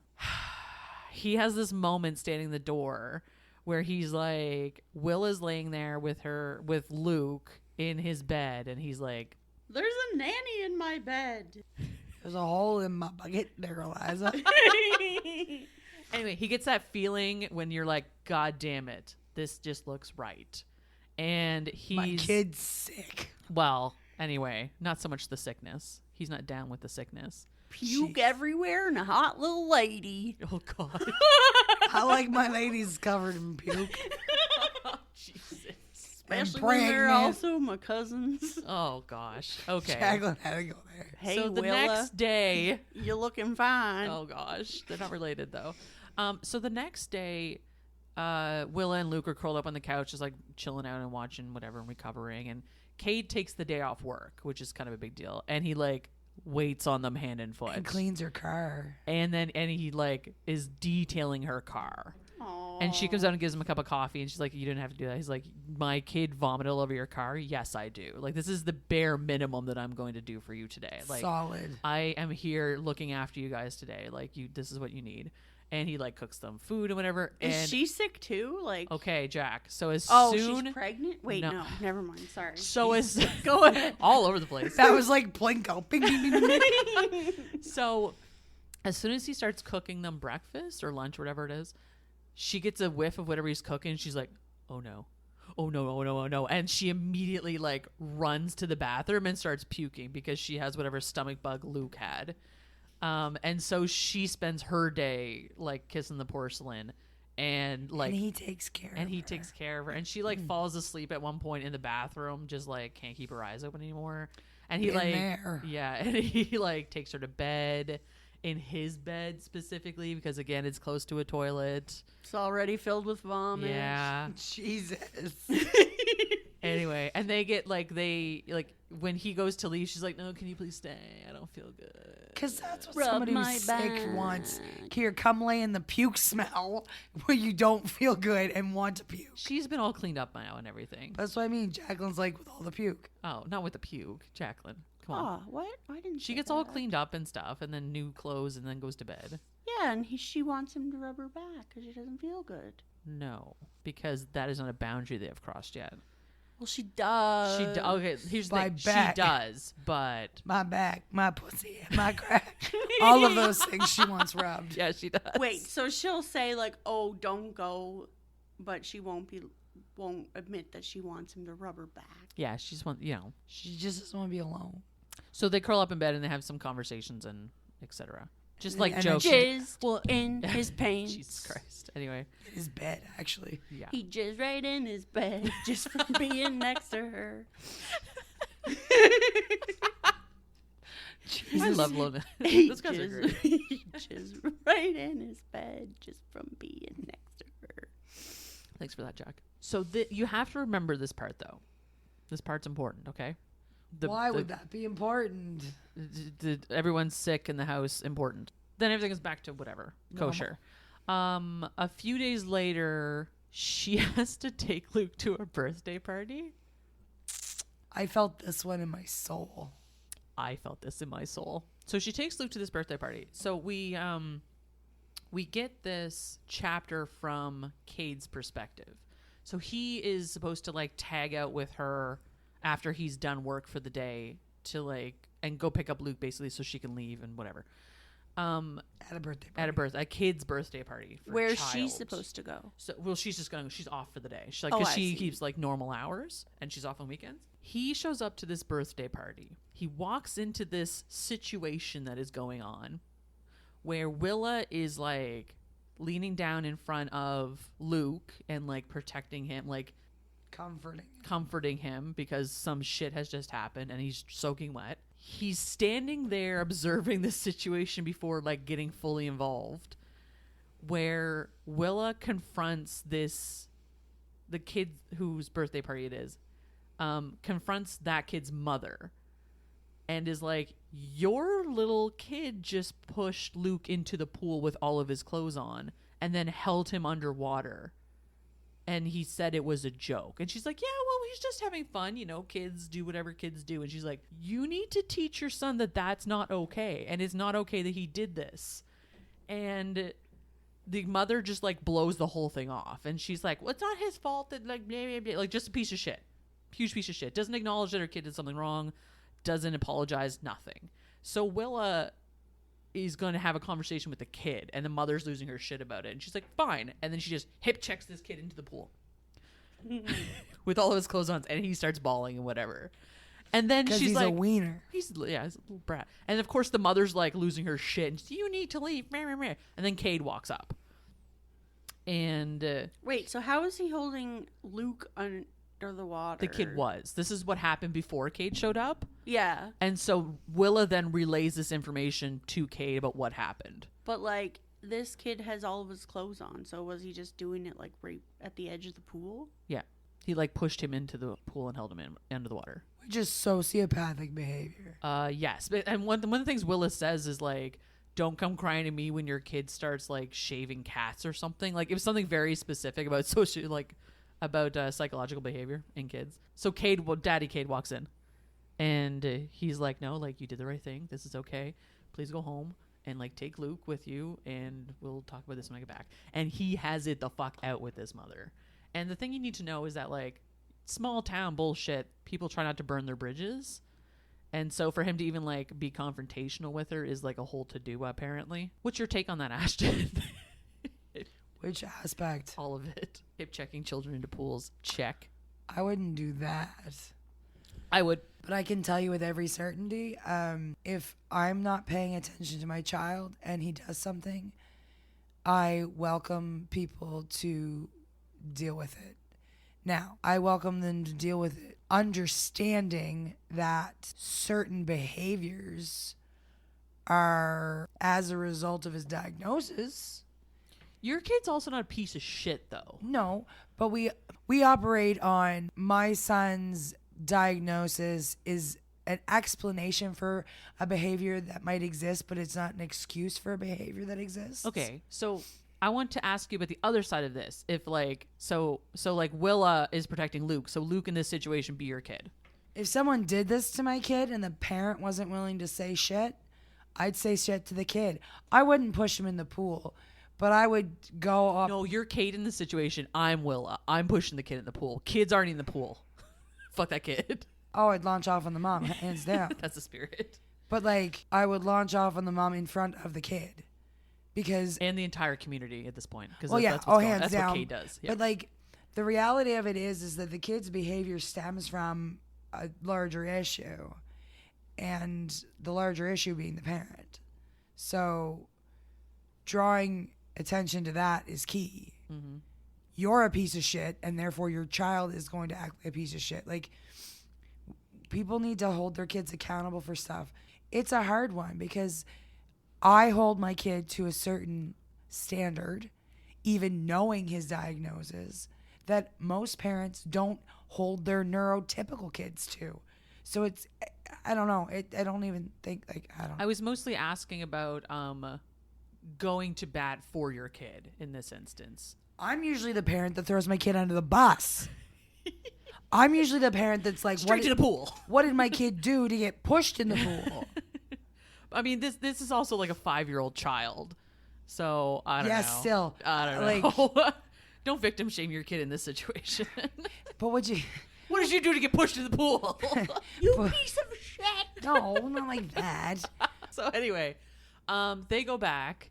he has this moment standing in the door where he's like, Willa's laying there with Luke in his bed, and he's like, there's a nanny in my bed. There's a hole in my bucket there, Eliza. Anyway, he gets that feeling when you're like, God damn it, this just looks right. And my kid's sick. Well, anyway, not so much the sickness. He's not down with the sickness. Puke everywhere and a hot little lady. Oh, God. I like my ladies covered in puke. Oh, Jesus. Especially when they're also my cousins. Oh, gosh. Okay. Jacqueline had to go there. Hey, so the Willa, next day... you're looking fine. Oh, gosh. They're not related, though. So the next day, Willa and Luke are curled up on the couch, just like chilling out and watching whatever and recovering. And Cade takes the day off work, which is kind of a big deal. And he like waits on them hand and foot. And cleans her car. And he like is detailing her car. Aww. And she comes out and gives him a cup of coffee, and she's like, you didn't have to do that. He's like, my kid vomited all over your car? Yes, I do. Like, this is the bare minimum that I'm going to do for you today. Like, solid. I am here looking after you guys today. Like, this is what you need. And he like cooks them food and whatever. And is she sick too? Like, okay, Jack. So as she's pregnant? Wait, no, never mind. Sorry. So as go ahead, all over the place. That was like Plinko. Bing, bing, bing, bing. So as soon as he starts cooking them breakfast or lunch, or whatever it is, she gets a whiff of whatever he's cooking. And she's like, oh no. Oh no, oh no, oh no. And she immediately like runs to the bathroom and starts puking because she has whatever stomach bug Luke had. And so she spends her day like kissing the porcelain and like, and he takes care of her. And she like falls asleep at one point in the bathroom, just like can't keep her eyes open anymore. And he and he like takes her to bed, in his bed specifically, because again, it's close to a toilet. It's already filled with vomit. Yeah. Jesus. Anyway, and they get like when he goes to leave, she's like, no, can you please stay? I don't feel good. Because that's what somebody who's sick wants. Here, come lay in the puke smell where you don't feel good and want to puke. She's been all cleaned up now and everything. That's what I mean. Jacqueline's like with all the puke. Oh, not with the puke. Jacqueline. Come on. Oh, what? I didn't. She gets all cleaned up and stuff, and then new clothes, and then goes to bed. Yeah, and she wants him to rub her back because she doesn't feel good. No, because that is not a boundary they have crossed yet. Well, she does. Okay, here's the thing. She does, but my back, my pussy, my crack, all of those things she wants rubbed. Yeah, she does. Wait, so she'll say like, "Oh, don't go," but she won't admit that she wants him to rub her back. Yeah, she just wants, she just doesn't want to be alone. So they curl up in bed and they have some conversations and etc. Just like And joking. Jizzed in his pants. Jesus Christ. Anyway. His bed, actually. Yeah. He jizzed right in his bed just from being next to her. I love Lona. He Those guys are jizzed, great. he jizzed right in his bed just from being next to her. Thanks for that, Jack. So you have to remember this part, though. This part's important, okay? Why would that be important? Everyone's sick in the house, important. Then everything is back to whatever, kosher. A few days later, she has to take Luke to a birthday party. I felt this one in my soul. I felt this in my soul. So she takes Luke to this birthday party. So we get this chapter from Cade's perspective. So he is supposed to like tag out with her after he's done work for the day to like and go pick up Luke basically so she can leave and whatever. At a birthday party. At a kid's birthday party. Where's she supposed to go? So, well, she's just going. She's off for the day. She's like, Oh, because I she see. keeps like normal hours and she's off on weekends. He shows up to this birthday party. He walks into this situation that is going on, where Willa is like leaning down in front of Luke and like protecting him, like comforting him because some shit has just happened and he's soaking wet. He's standing there observing this situation before like getting fully involved, where Willa confronts the kid whose birthday party it is, confronts that kid's mother and is like, your little kid just pushed Luke into the pool with all of his clothes on and then held him underwater. And he said it was a joke. And she's like, yeah, well, he's just having fun. You know, kids do whatever kids do. And she's like, you need to teach your son that that's not okay. And it's not okay that he did this. And the mother just like blows the whole thing off. And she's like, well, it's not his fault that like, blah, blah, blah. Like just a piece of shit. Huge piece of shit. Doesn't acknowledge that her kid did something wrong. Doesn't apologize. Nothing. So Willa is going to have a conversation with the kid, and the mother's losing her shit about it. And she's like, fine. And then she just hip checks this kid into the pool with all of his clothes on, and he starts bawling and whatever. And then she's he's like, a wiener. he's a little brat. And of course the mother's like losing her shit. And she's, you need to leave. And then Cade walks up. And Wait, so how is he holding Luke under the water? the kid was. This is what happened before Cade showed up. Yeah. And so Willa then relays this information to Cade about what happened. But like this kid has all of his clothes on, so was he just doing it like right at the edge of the pool? Yeah. He like pushed him into the pool and held him under the water. Which is sociopathic behavior. Yes. But, and one of the things Willa says is like, don't come crying to me when your kid starts like shaving cats or something. Like it was something very specific about psychological behavior in kids. So Daddy Cade walks in and he's like, no, like you did the right thing. This is okay. Please go home and like take Luke with you and we'll talk about this when I get back. And he has it the fuck out with this mother. And the thing you need to know is that like small town bullshit, people try not to burn their bridges. And so for him to even like be confrontational with her is like a whole to-do apparently. What's your take on that, Ashton? Which aspect? All of it. Hip checking children into pools. Check. I wouldn't do that. I would. But I can tell you with every certainty, if I'm not paying attention to my child and he does something, I welcome people to deal with it. Now, I welcome them to deal with it, understanding that certain behaviors are as a result of his diagnosis. Your kid's also not a piece of shit, though. No, but we operate on my son's diagnosis is an explanation for a behavior that might exist, but it's not an excuse for a behavior that exists. Okay, so I want to ask you about the other side of this. If like, so like Willa is protecting Luke, so Luke in this situation be your kid. If someone did this to my kid and the parent wasn't willing to say shit, I'd say shit to the kid. I wouldn't push him in the pool. But I would go up. No, you're Cade in the situation. I'm Willa. I'm pushing the kid in the pool. Kids aren't in the pool. Fuck that kid. Oh, I'd launch off on the mom, hands down. That's the spirit. But like, I would launch off on the mom in front of the kid, because and the entire community at this point. Because hands that's down. what Cade does. Yeah. But like, the reality of it is that the kid's behavior stems from a larger issue, and the larger issue being the parent. So drawing attention to that is key. You're a piece of shit, and therefore your child is going to act like a piece of shit. Like, people need to hold their kids accountable for stuff. It's a hard one because I hold my kid to a certain standard, even knowing his diagnosis, that most parents don't hold their neurotypical kids to. So it's, I don't know. I don't even think, like, I don't know. I was mostly asking about going to bat for your kid in this instance. I'm usually the parent that throws my kid under the bus. I'm usually the parent that's like, Straight to the pool. What did my kid do to get pushed in the pool? I mean, this is also like a 5-year-old child. So, I don't know. Yeah, still. I don't know. Don't victim shame your kid in this situation. But what did you do to get pushed in the pool? You piece of shit. No, not like that. So anyway, they go back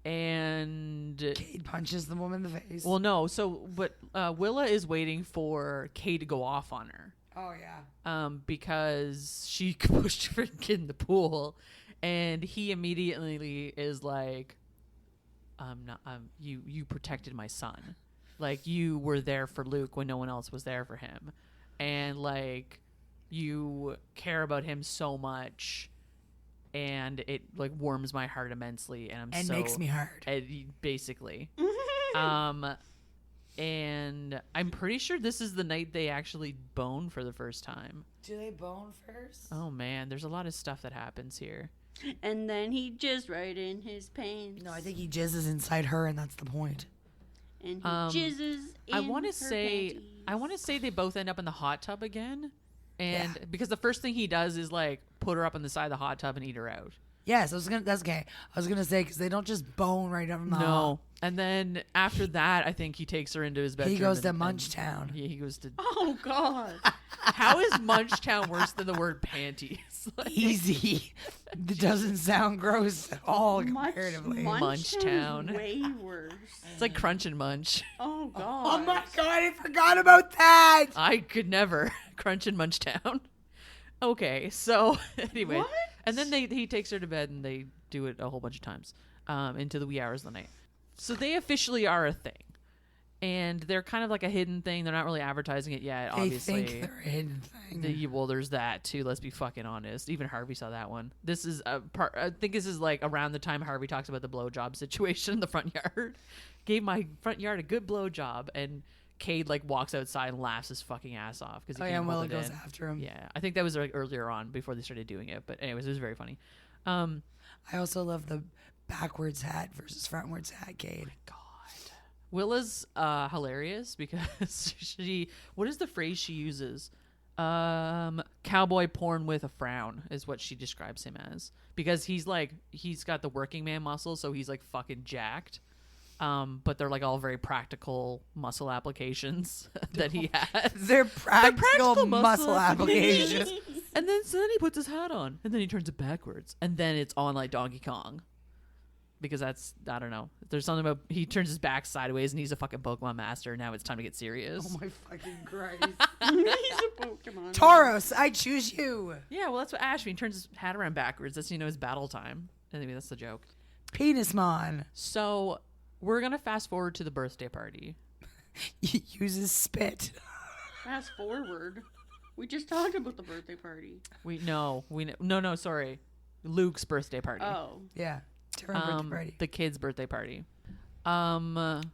and Cade punches the woman in the face. well, no. So, but Willa is waiting for Cade to go off on her. Oh yeah. Because she pushed her kid in the pool, and he immediately is like, you protected my son, like you were there for Luke when no one else was there for him, and like you care about him so much, and it like warms my heart immensely, and makes me hard. Basically. And I'm pretty sure this is the night they actually bone for the first time. Do they bone first? Oh man, there's a lot of stuff that happens here. And then he jizzed right in his pants. No, I think he jizzes inside her, and that's the point. And he jizzes in I want to her say panties. they both end up in the hot tub again, and Yeah. because the first thing he does is like put her up on the side of the hot tub and eat her out. Yes, that's okay. I was gonna say because they don't just bone right up in the No, and then after that, I think he takes her into his bedroom. He goes to and Munchtown. he goes to. Oh God. How is Munchtown worse than the word panties? Like, Easy. It doesn't sound gross at all comparatively. Munchtown. Way worse. it's like Crunch and Munch. Oh God. Oh my god, I forgot about that. I could never Crunch and Munchtown. Okay, so anyway, What? and then he takes her to bed, and they do it a whole bunch of times, into the wee hours of the night. So they officially are a thing, and they're kind of like a hidden thing. They're not really advertising it yet. They Obviously, think they're a hidden thing. well, there's that too. Let's be fucking honest. Even Harvey saw that one. This is a part. I think this is like around the time Harvey talks about the blowjob situation in the front yard. Gave my front yard a good blowjob, and Cade like walks outside and laughs his fucking ass off because and Willa goes after him. Yeah, I think that was like earlier on before they started doing it. But anyways, it was very funny. I also love the backwards hat versus frontwards hat, Cade. God, Willa's hilarious because what is the phrase she uses? Cowboy porn with a frown is what she describes him as, because he's got the working man muscles, so he's like fucking jacked. But they're like all very practical muscle applications that he has. They're practical muscle applications. applications. And then he puts his hat on, and then he turns it backwards, and then it's on like Donkey Kong. Because that's, I don't know. There's something about he turns his back sideways and he's a fucking Pokemon master. Now it's time to get serious. Oh my fucking Christ. He's a Pokemon. Tauros, I choose you. Yeah, well, that's what Ashby turns his hat around backwards. That's, his battle time. Anyway, that's the joke. Penismon. So we're going to fast forward to the birthday party. He uses spit. Fast forward. We just talked about the birthday party. No, sorry. Luke's birthday party. Oh. Yeah. Birthday party. The kid's birthday party.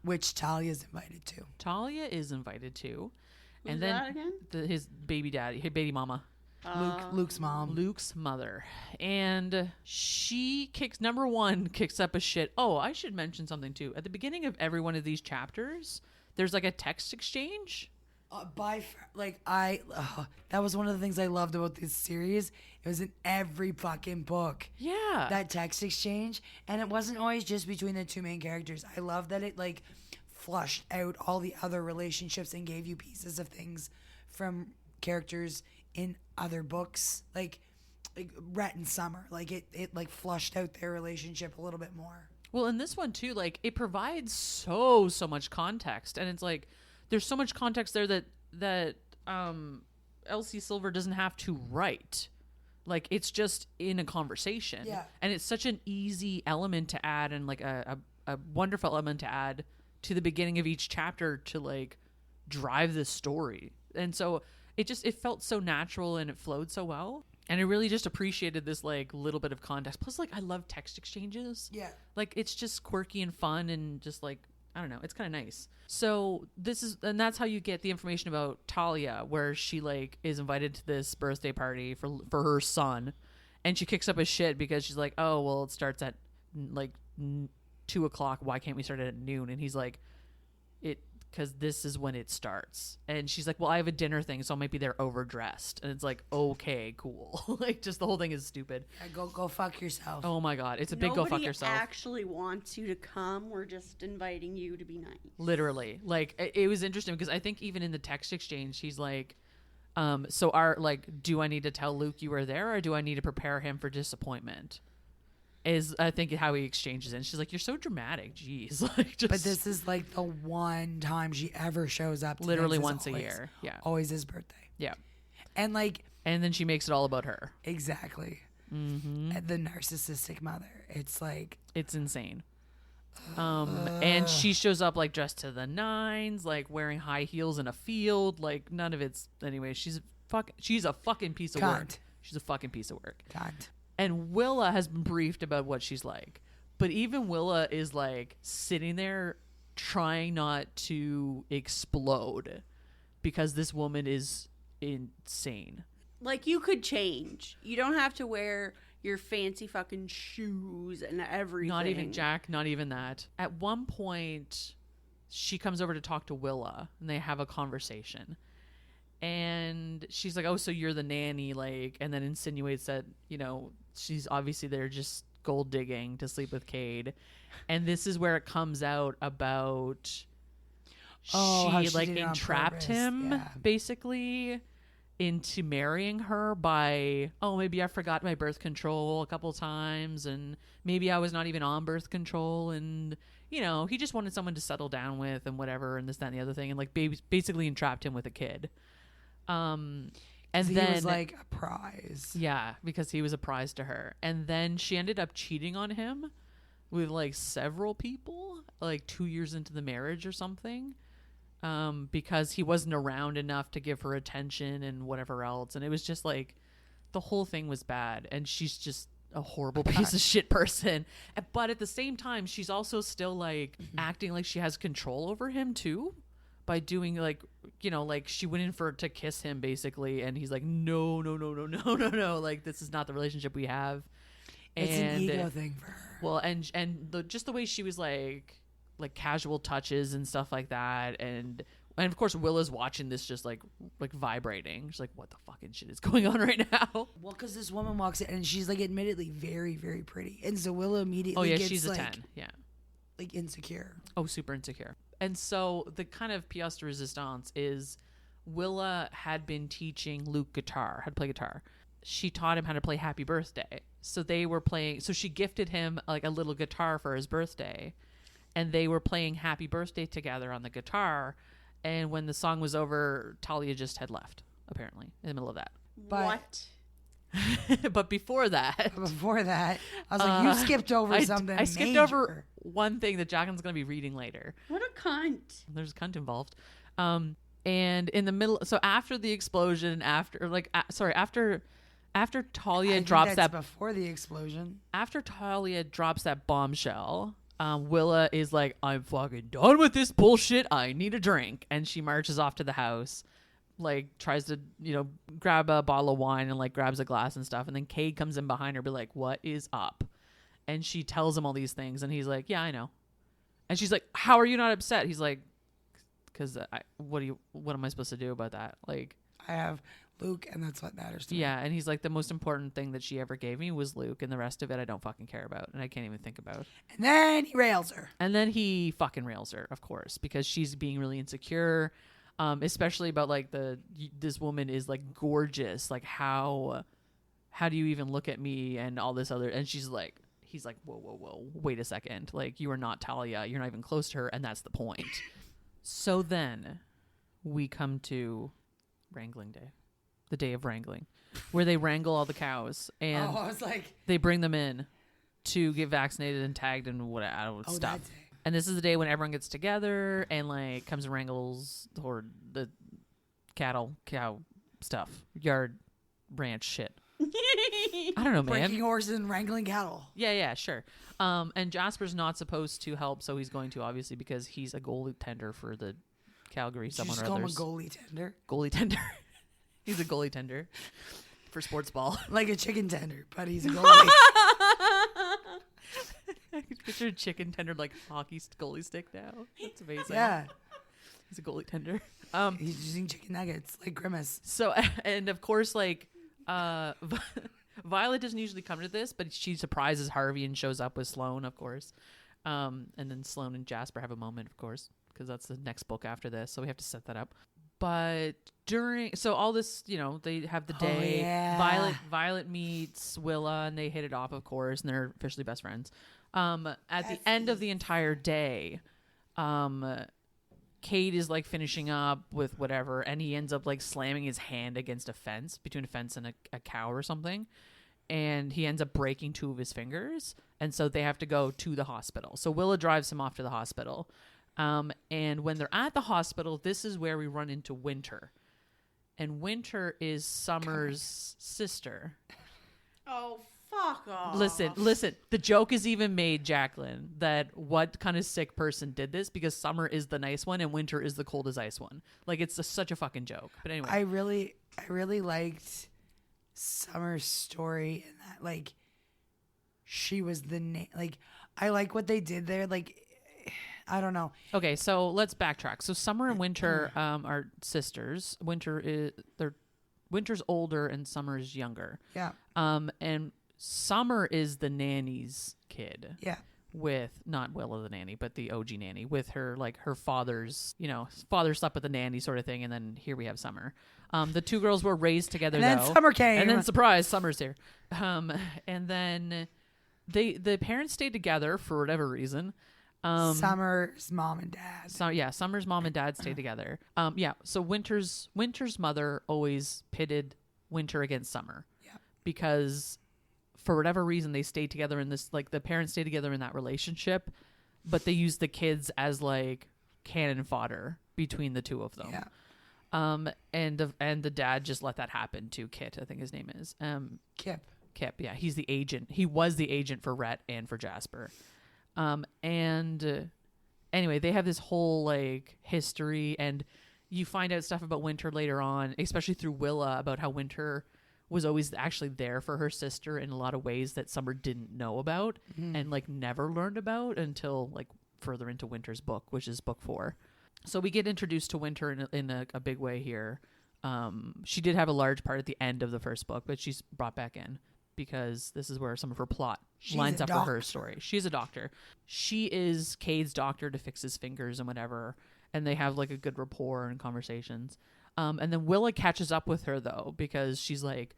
Which Talia's invited to. Talia is invited to. Who's and then that again? His baby daddy, his baby mama. Luke's mom. Luke's mother. And she kicks up a shit. Oh, I should mention something too. At the beginning of every one of these chapters, there's like a text exchange. That was one of the things I loved about this series. It was in every fucking book. Yeah. That text exchange. And it wasn't always just between the two main characters. I love that it like flushed out all the other relationships and gave you pieces of things from characters in other books. Like Rhett and Summer. Like it like flushed out their relationship a little bit more. Well, in this one too, like it provides so much context, and it's like there's so much context there that Elsie Silver doesn't have to write. Like, it's just in a conversation. Yeah. And it's such an easy element to add, and like a wonderful element to add to the beginning of each chapter to like drive this story. And so it felt so natural and it flowed so well. And I really just appreciated this like little bit of context. Plus, like, I love text exchanges. Yeah. Like, it's just quirky and fun and just like, I don't know, it's kind of nice. So that's how you get the information about Talia, where she like is invited to this birthday party for her son, and she kicks up a shit because she's like, oh, well, it starts at like 2:00. Why can't we start it at noon? And he's like, because this is when it starts. And she's like, well, I have a dinner thing, so I might be there overdressed. And it's like, okay, cool. Like, just the whole thing is stupid. Yeah, go fuck yourself. Oh my God. It's a big go fuck yourself. Nobody actually wants you to come. We're just inviting you to be nice. Literally. Like, it was interesting because I think even in the text exchange, she's like, do I need to tell Luke you were there, or do I need to prepare him for disappointment? Is I think how he exchanges it. And she's like, you're so dramatic. Jeez. Like, just, but this is like the one time she ever shows up. To literally things, once a always, year. Yeah. Always his birthday. Yeah. And like. And then she makes it all about her. Exactly. Mm-hmm. The narcissistic mother. It's like. It's insane. And she shows up like dressed to the nines, like wearing high heels in a field. Like, none of it's. Anyway, she's a fucking piece of work. She's a fucking piece of work. Cunt. And Willa has been briefed about what she's like. But even Willa is like sitting there trying not to explode because this woman is insane. Like, you could change. You don't have to wear your fancy fucking shoes and everything. Not even Jack, not even that. At one point, she comes over to talk to Willa and they have a conversation. And she's like, oh, so you're the nanny, like, and then insinuates that, you know, she's obviously there just gold digging to sleep with Cade. And this is where it comes out about she like entrapped him basically into marrying her by, oh, maybe I forgot my birth control a couple times, and maybe I was not even on birth control, and, you know, he just wanted someone to settle down with and whatever, and this, that, and the other thing, and like basically entrapped him with a kid. And so then he was like a prize. Yeah, because he was a prize to her. And then she ended up cheating on him with like several people, like 2 years into the marriage or something, because he wasn't around enough to give her attention and whatever else. And it was just like the whole thing was bad. And she's just a horrible piece of shit person. But at the same time, she's also still like acting like she has control over him too, by doing like, you know, like she went in to kiss him basically, and he's like, no, like, this is not the relationship we have. It's an ego thing for her. Well, and just the way she was like casual touches and stuff like that, and of course Willa's watching this just like vibrating. She's like, what the fucking shit is going on right now? Well, because this woman walks in and she's like admittedly very, very pretty, and so Willa immediately gets she's a like 10. Yeah, like insecure. Oh, super insecure. And so the kind of pièce de résistance is Willa had been teaching Luke how to play guitar. She taught him how to play Happy Birthday. So they were playing, so she gifted him like a little guitar for his birthday, and they were playing Happy Birthday together on the guitar. And when the song was over, Talia just had left, apparently, in the middle of that. What? But before that, I was like, you skipped over something. I skipped over one thing that Jacqueline's going to be reading later. What a cunt. There's a cunt involved. And in the middle, so after the explosion, after Talia drops that before the explosion, after Talia drops that bombshell, Willa is like, I'm fucking done with this bullshit. I need a drink. And she marches off to the house, like tries to, you know, grab a bottle of wine and like grabs a glass and stuff. And then Cade comes in behind her, be like, what is up? And she tells him all these things. And he's like, yeah, I know. And she's like, how are you not upset? He's like, because what am I supposed to do about that? Like, I have Luke, and that's what matters to me. Yeah, and he's like, the most important thing that she ever gave me was Luke, and the rest of it I don't fucking care about, and I can't even think about. And then he rails her. And then he fucking rails her, of course, because she's being really insecure, especially about like this woman is like gorgeous, like how do you even look at me and all this other, and he's like, whoa, wait a second, like, you are not Talia, you're not even close to her, and that's the point. So then we come to Wrangling Day. the day of wrangling, where they wrangle all the cows and I was like, they bring them in to get vaccinated and tagged and stuff. that day. And this is the day when everyone gets together and like comes and wrangles or the cow stuff, yard ranch shit. I don't know, man. Breaking horses and wrangling cattle. Yeah, sure. And Jasper's not supposed to help, so he's going to, obviously, because he's a goalie tender for the Calgary Did you someone just or call him a others. goalie tender? Goalie tender. He's a goalie tender for sports ball. Like a chicken tender, but he's a goalie. Picture a chicken tender like hockey goalie stick now. That's amazing. Yeah. He's a goalie tender. He's using chicken nuggets like Grimace. So, and of course, like, Violet doesn't usually come to this, but she surprises Harvey and shows up with Sloane, of course. And then Sloane and Jasper have a moment, of course, because that's the next book after this. So we have to set that up. But so all this, they have the day. yeah. Violet meets Willa and they hit it off, of course, and they're officially best friends. At the end of the entire day, Cade is like finishing up with whatever, and he ends up like slamming his hand against a fence, between a fence and a cow or something. And he ends up breaking 2 of his fingers. And so they have to go to the hospital. So Willa drives him off to the hospital. And when they're at the hospital, this is where we run into Winter. And Winter is Summer's sister. Oh, fuck off. Listen. The joke is even made, Jacqueline, that what kind of sick person did this, because Summer is the nice one and Winter is the cold as ice one. Like, it's such a fucking joke. But anyway. I really liked Summer's story in that, like, she was the like, I like what they did there. Like, I don't know. Okay, so let's backtrack. So Summer and Winter are sisters. Winter's older and Summer's younger. Yeah. And Summer is the nanny's kid. Yeah. With not Willa the nanny, but the OG nanny, with her father's, father slept with the nanny sort of thing, and then here we have Summer. The 2 girls were raised together, And then though. Summer came. And then surprise, Summer's here. And then the parents stayed together for whatever reason. Summer's mom and dad. So Summer's mom and dad stayed together. So Winter's mother always pitted Winter against Summer. Yeah. Because for whatever reason they stayed together in this, like, the parents stayed together in that relationship, but they used the kids as like cannon fodder between the 2 of them. Yeah. And the dad just let that happen to Kit, I think his name is. Kip, yeah. He's the agent. He was the agent for Rhett and for Jasper. Anyway, they have this whole like history, and you find out stuff about Winter later on, especially through Willa, about how Winter was always actually there for her sister in a lot of ways that Summer didn't know about and like never learned about until like further into Winter's book, which is book 4. So we get introduced to Winter in a big way here. She did have a large part at the end of the first book, but she's brought back in because this is where some of her plot lines up for her story. She's a doctor. She is Cade's doctor to fix his fingers and whatever, and they have like a good rapport and conversations. And then Willa catches up with her, though, because she's like,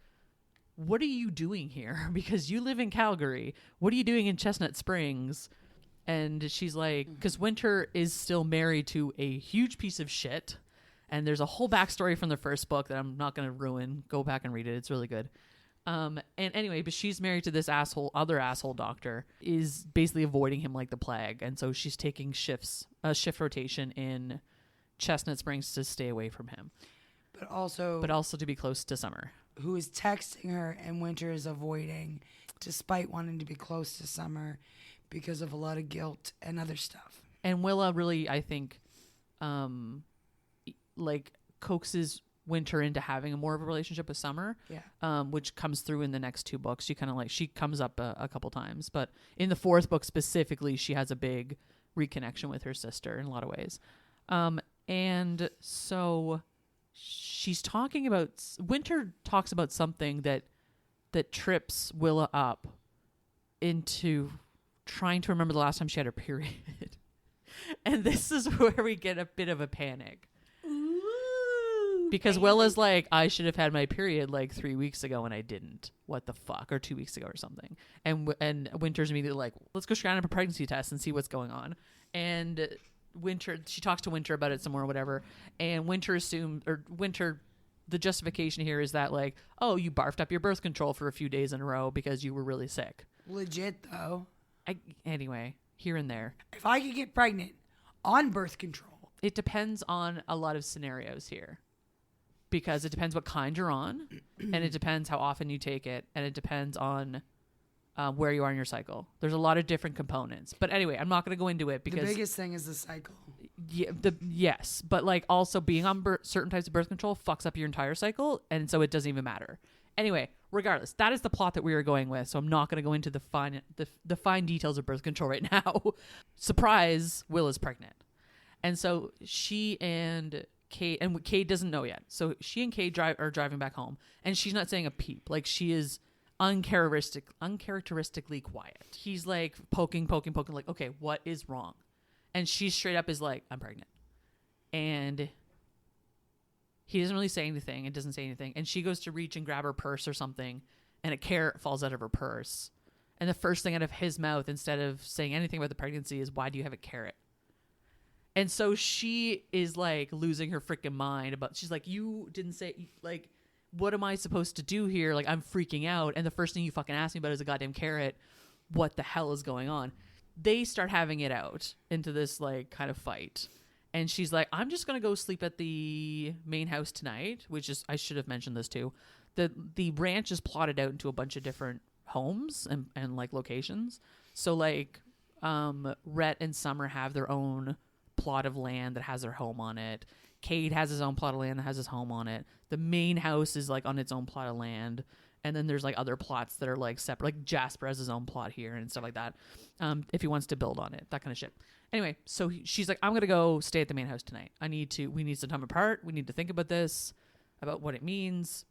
what are you doing here? Because you live in Calgary. What are you doing in Chestnut Springs? And she's like, because Winter is still married to a huge piece of shit. And there's a whole backstory from the first book that I'm not going to ruin. Go back and read it. It's really good. And anyway, but she's married to this other asshole doctor, is basically avoiding him like the plague. And so she's taking shift rotation in Chestnut Springs to stay away from him. But also to be close to Summer. Who is texting her and Winter is avoiding, despite wanting to be close to Summer because of a lot of guilt and other stuff. And Willa really, I think, like coaxes Winter into having a more of a relationship with Summer, which comes through in the next 2 books. She comes up a couple times, but in the 4th book specifically, she has a big reconnection with her sister in a lot of ways. And so Winter talks about something that trips Willa up into trying to remember the last time she had her period. And this is where we get a bit of a panic. Because Willa's like, I should have had my period like 3 weeks ago and I didn't. What the fuck? Or 2 weeks ago or something. And Winter's immediately like, let's go scan up a pregnancy test and see what's going on. And she talks to Winter about it some more or whatever. And Winter the justification here is that like, oh, you barfed up your birth control for a few days in a row because you were really sick. Legit though. Anyway, here and there. If I could get pregnant on birth control. It depends on a lot of scenarios here. Because it depends what kind you're on, and it depends how often you take it, and it depends on where you are in your cycle. There's a lot of different components. But anyway, I'm not going to go into it because... The biggest thing is the cycle. Yeah, yes, but like also being on certain types of birth control fucks up your entire cycle, and so it doesn't even matter. Anyway, regardless, that is the plot that we are going with, so I'm not going to go into the fine details of birth control right now. Surprise, Willa's pregnant. And so she and Cade, and Cade doesn't know yet, so she and Cade are driving back home, and she's not saying a peep. Like, she is uncharacteristically quiet. He's like poking, like, okay, what is wrong? And she straight up is like, I'm pregnant. And he doesn't really say anything. It doesn't say anything. And she goes to reach and grab her purse or something, and a carrot falls out of her purse. And the first thing out of his mouth, instead of saying anything about the pregnancy, is, why do you have a carrot? And so she is like losing her freaking mind about, she's like, you didn't say, like, what am I supposed to do here? Like, I'm freaking out. And the first thing you fucking asked me about is a goddamn carrot. What the hell is going on? They start having it out into this like kind of fight. And she's like, I'm just going to go sleep at the main house tonight, which is, I should have mentioned this too. The ranch is plotted out into a bunch of different homes and like locations. So like, Rhett and Summer have their own plot of land that has their home on it. Cade has his own plot of land that has his home on it. The main house is like on its own plot of land. And then there's like other plots that are like separate. Like Jasper has his own plot here and stuff like that. If he wants to build on it, that kind of shit. Anyway, so she's like, I'm going to go stay at the main house tonight. We need some time apart. We need to think about this, about what it means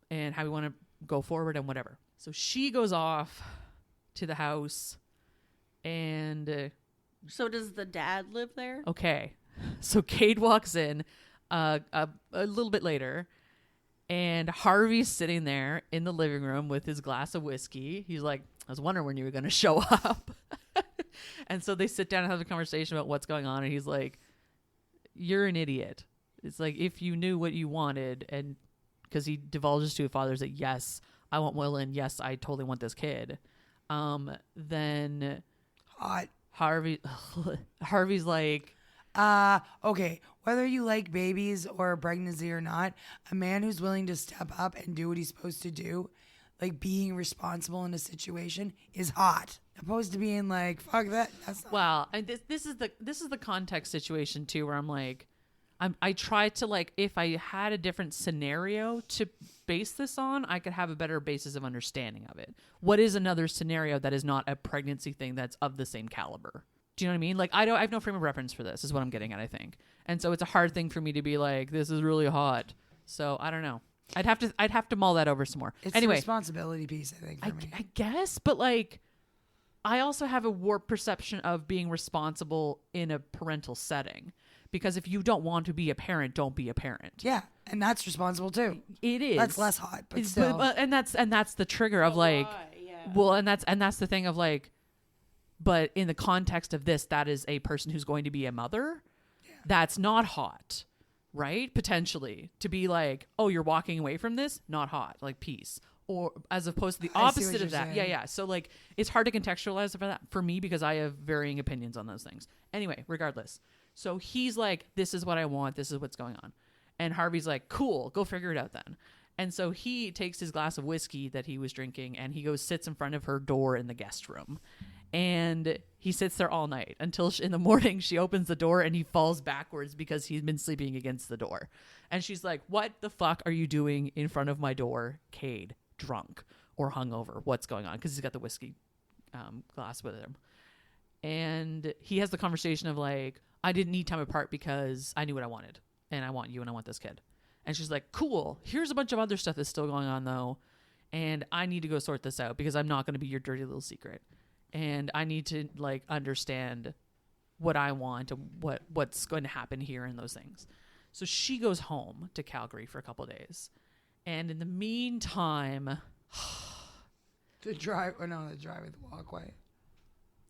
and how we want to go forward and whatever. So she goes off to the house and... So does the dad live there? Okay. So Cade walks in a little bit later, and Harvey's sitting there in the living room with his glass of whiskey. He's like, I was wondering when you were going to show up. And so they sit down and have a conversation about what's going on, and he's like, you're an idiot. It's like, if you knew what you wanted, and because he divulges to his father that, yes, I want Willa, and yes, I totally want this kid, then... Hot. Harvey's like, okay, whether you like babies or pregnancy or not, a man who's willing to step up and do what he's supposed to do, like being responsible in a situation, is hot. Opposed to being like, fuck that. That's not. Well, and this is the context situation too, where I'm like, I try to, like, if I had a different scenario to base this on, I could have a better basis of understanding of it. What is another scenario that is not a pregnancy thing that's of the same caliber? Do you know what I mean? Like, I have no frame of reference for this, is what I'm getting at, I think. And so it's a hard thing for me to be like, this is really hot. So I don't know. I'd have to mull that over some more. It's anyway, the responsibility piece, I think, for me. I guess, but like, I also have a warped perception of being responsible in a parental setting. Because if you don't want to be a parent, don't be a parent. Yeah, and that's responsible too. It is. That's less hot, but still. And that's the trigger of like, yeah. well, and that's the thing of like, but in the context of this, that is a person who's going to be a mother. Yeah. That's not hot, right? Potentially to be like, oh, you're walking away from this, not hot, like peace. Or as opposed to the opposite of that. Saying. Yeah. So like, it's hard to contextualize for me because I have varying opinions on those things. Anyway, regardless. So he's like, this is what I want. This is what's going on. And Harvey's like, cool, go figure it out then. And so he takes his glass of whiskey that he was drinking and he goes, sits in front of her door in the guest room. And he sits there all night until in the morning she opens the door and he falls backwards because he's been sleeping against the door. And she's like, what the fuck are you doing in front of my door, Cade? Drunk or hungover? What's going on? Because he's got the whiskey glass with him. And he has the conversation of like, I didn't need time apart because I knew what I wanted. And I want you and I want this kid. And she's like, cool. Here's a bunch of other stuff that's still going on though. And I need to go sort this out because I'm not going to be your dirty little secret. And I need to like understand what I want and what's going to happen here and those things. So she goes home to Calgary for a couple of days. And in the meantime, the walkway.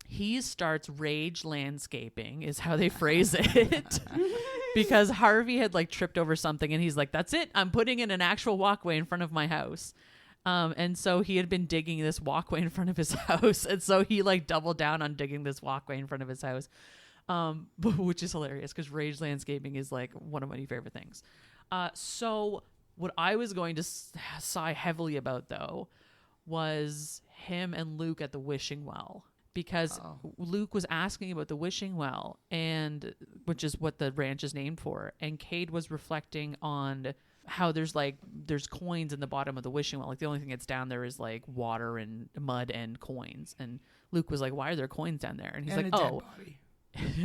He starts rage landscaping is how they phrase it. because Harvey had like tripped over something and he's like, that's it. I'm putting in an actual walkway in front of my house. And so he had been digging this walkway in front of his house. And so he like doubled down on digging this walkway in front of his house. Which is hilarious because Rage Landscaping is like one of my favorite things. So what I was going to sigh heavily about though was him and Luke at the wishing well, because Luke was asking about the wishing well, and which is what the ranch is named for, and Cade was reflecting on how there's coins in the bottom of the wishing well. Like the only thing that's down there is like water and mud and coins. And Luke was like, why are there coins down there? And he's like, a dead body.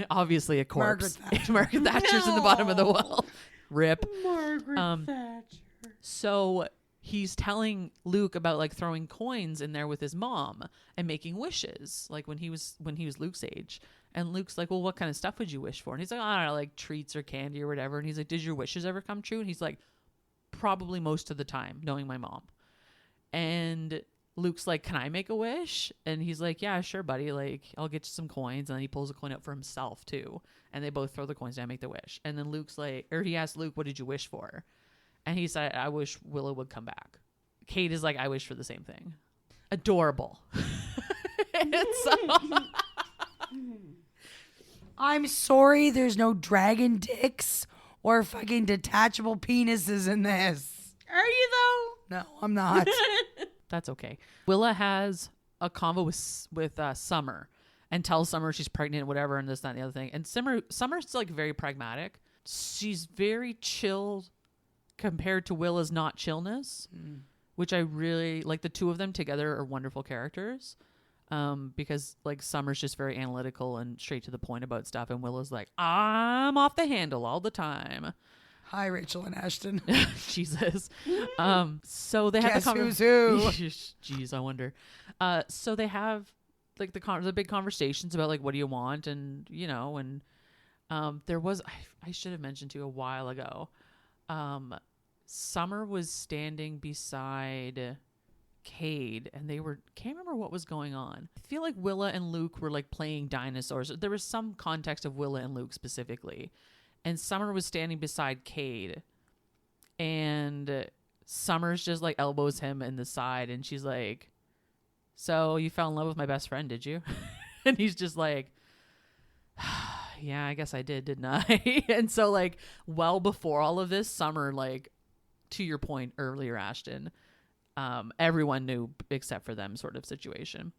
Obviously a corpse. Margaret Thatcher's in the bottom of the well. Rip. Margaret Thatcher. So he's telling Luke about like throwing coins in there with his mom and making wishes, like when he was Luke's age. And Luke's like, well, what kind of stuff would you wish for? And he's like, I don't know, like treats or candy or whatever. And he's like, did your wishes ever come true? And he's like, probably most of the time, knowing my mom. And Luke's like, can I make a wish? And he's like, yeah, sure, buddy. Like, I'll get you some coins. And then he pulls a coin out for himself too. And they both throw the coins down and make the wish. And then he asked Luke, what did you wish for? And he said, I wish Willa would come back. Cade is like, I wish for the same thing. Adorable. And so I'm sorry, there's no dragon dicks or fucking detachable penises in this. Are you though? No, I'm not. that's okay. Willa has a convo with Summer and tells Summer she's pregnant, whatever, and this, that, and the other thing. And Summer's like very pragmatic. She's very chill compared to Willa's not chillness, which I really like. The two of them together are wonderful characters. Because like Summer's just very analytical and straight to the point about stuff, and Willa's like, I'm off the handle all the time. Hi, Rachel and Ashton. Jesus. So they have Guess the who's who? Jeez, I wonder. So they have like the big conversations about like, what do you want, and you know, and there was I should have mentioned to you a while ago. Summer was standing beside Cade, and can't remember what was going on. I feel like Willa and Luke were like playing dinosaurs. There was some context of Willa and Luke specifically, and Summer was standing beside Cade, and Summer's just like elbows him in the side, and she's like, so you fell in love with my best friend, did you? And he's just like, yeah, I guess I did, didn't I? And so like, well before all of this, Summer, like, to your point earlier, Ashton, everyone knew except for them, sort of situation.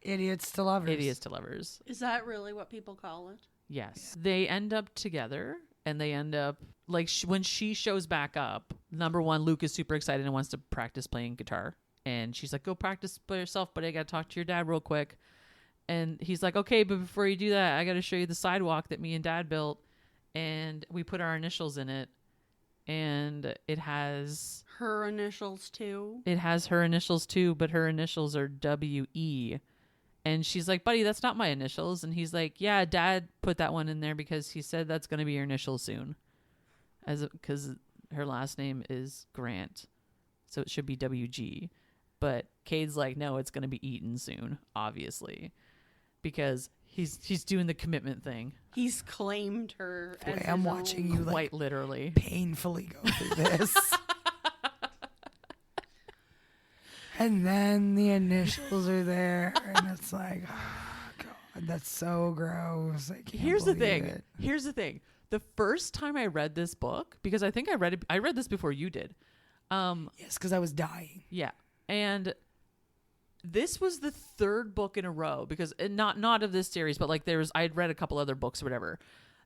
Idiots to lovers. Idiots to lovers. Is that really what people call it? Yes. Yeah. They end up together, and they end up like when she shows back up, number one, Luke is super excited and wants to practice playing guitar. And she's like, go practice by yourself, but I got to talk to your dad real quick. And he's like, okay, but before you do that, I got to show you the sidewalk that me and Dad built. And we put our initials in it. And it has her initials too. It has her initials too, but her initials are W-E. And she's like, buddy, that's not my initials. And he's like, yeah, Dad put that one in there because he said that's going to be your initials soon. Because her last name is Grant. So it should be W-G. But Cade's like, no, it's going to be Eaton soon, obviously. Because he's doing the commitment thing. He's claimed her as his I'm watching own. you like quite literally painfully go through this. And then the initials are there, and it's like, oh, God, that's so gross. I can't Here's the believe thing. it. Here's the thing. The first time I read this book, because I think I read this before you did. Yes, because I was dying. Yeah. And this was the third book in a row, because not of this series, but like I'd read a couple other books or whatever,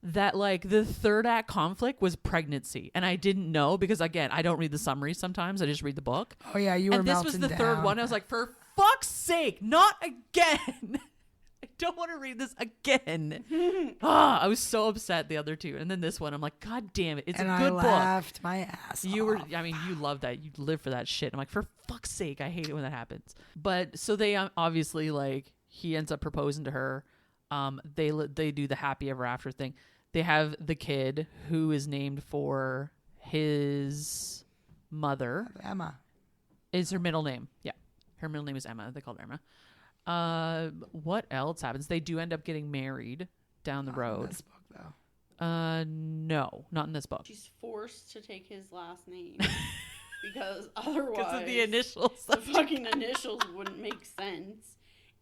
that like the third act conflict was pregnancy. And I didn't know, because again, I don't read the summary sometimes. I just read the book. Oh yeah, you were melting down. And this was the third one. I was like, for fuck's sake, not again. I don't want to read this again. I was so upset the other two. And then this one, I'm like, God damn it. It's and a good I book. laughed my ass off. You love that. You live for that shit. I'm like, for fuck's sake, I hate it when that happens. But so they obviously, like, he ends up proposing to her. They do the happy ever after thing. They have the kid who is named for his mother. Emma. Is her middle name. Yeah. Her middle name is Emma. They call her Emma. What else happens? They do end up getting married down the road. This book, though. No, not in this book. She's forced to take his last name because otherwise Because of the initials. the fucking initials wouldn't make sense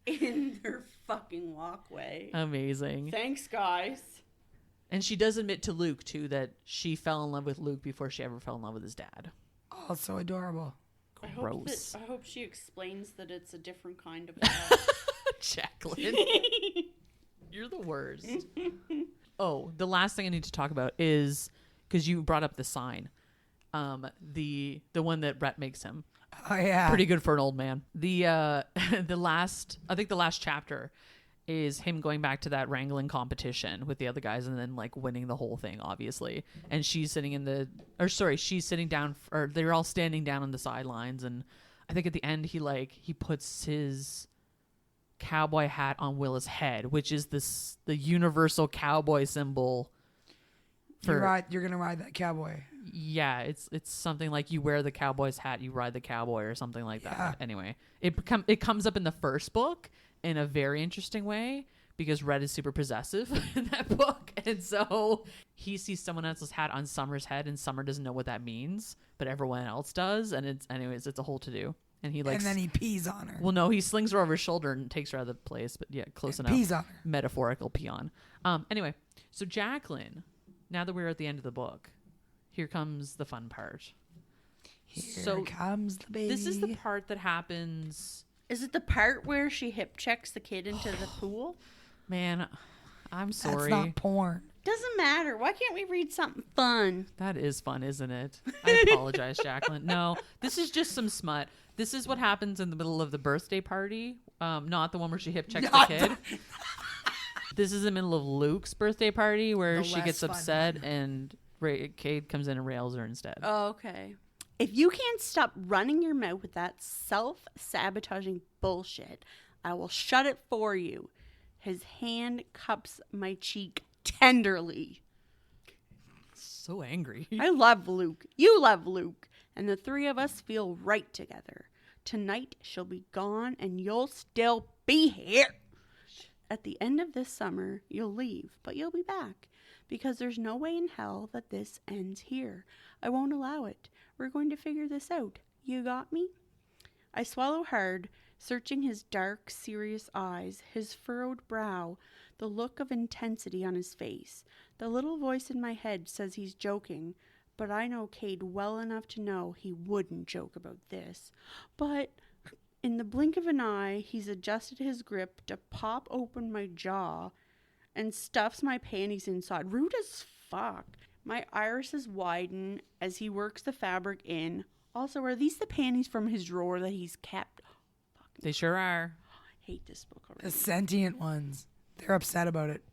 in their fucking walkway. Amazing. Thanks, guys. And she does admit to Luke, too, that she fell in love with Luke before she ever fell in love with his dad. Oh, so adorable. Gross. I hope she explains that it's a different kind of love. Jacqueline. You're the worst. Oh, the last thing I need to talk about is, because you brought up the sign, the one that Rhett makes him. Oh, yeah. Pretty good for an old man. I think the last chapter is him going back to that wrangling competition with the other guys and then like winning the whole thing, obviously. And she's sitting she's sitting down, or they're all standing down on the sidelines. And I think at the end he puts his cowboy hat on Willa's head, which is the universal cowboy symbol. You're gonna ride that cowboy. Yeah, it's something like you wear the cowboy's hat, you ride the cowboy, or something like that. Yeah. Anyway, it comes up in the first book in a very interesting way because Red is super possessive in that book, and so he sees someone else's hat on Summer's head, and Summer doesn't know what that means, but everyone else does, and it's a whole to do. And then he pees on her. Well, no, he slings her over his shoulder and takes her out of the place, but yeah, close enough. Pees on her. Metaphorical peon. Anyway, so Jacqueline, now that we're at the end of the book, here comes the fun part. Here comes the baby. This is the part that happens. Is it the part where she hip checks the kid into the pool? Man, I'm sorry. That's not porn. Doesn't matter. Why can't we read something fun? That is fun, isn't it? I apologize, Jacqueline. No, this is just some smut. This is what happens in the middle of the birthday party. Not the one where she hip checks the kid. This is the middle of Luke's birthday party where she gets upset and Cade comes in and rails her instead. Oh, okay. If you can't stop running your mouth with that self-sabotaging bullshit, I will shut it for you. His hand cups my cheek tenderly. So angry. I love Luke. You love Luke. And the three of us feel right together. Tonight she'll be gone and you'll still be here. At the end of this summer, you'll leave, but you'll be back. Because there's no way in hell that this ends here. I won't allow it. We're going to figure this out. You got me? I swallow hard, searching his dark, serious eyes, his furrowed brow, the look of intensity on his face. The little voice in my head says he's joking, but I know Cade well enough to know he wouldn't joke about this. But in the blink of an eye, he's adjusted his grip to pop open my jaw and stuffs my panties inside. Rude as fuck. My irises widen as he works the fabric in. Also, are these the panties from his drawer that he's kept? They sure are. I hate this book already. The sentient ones. They're upset about it.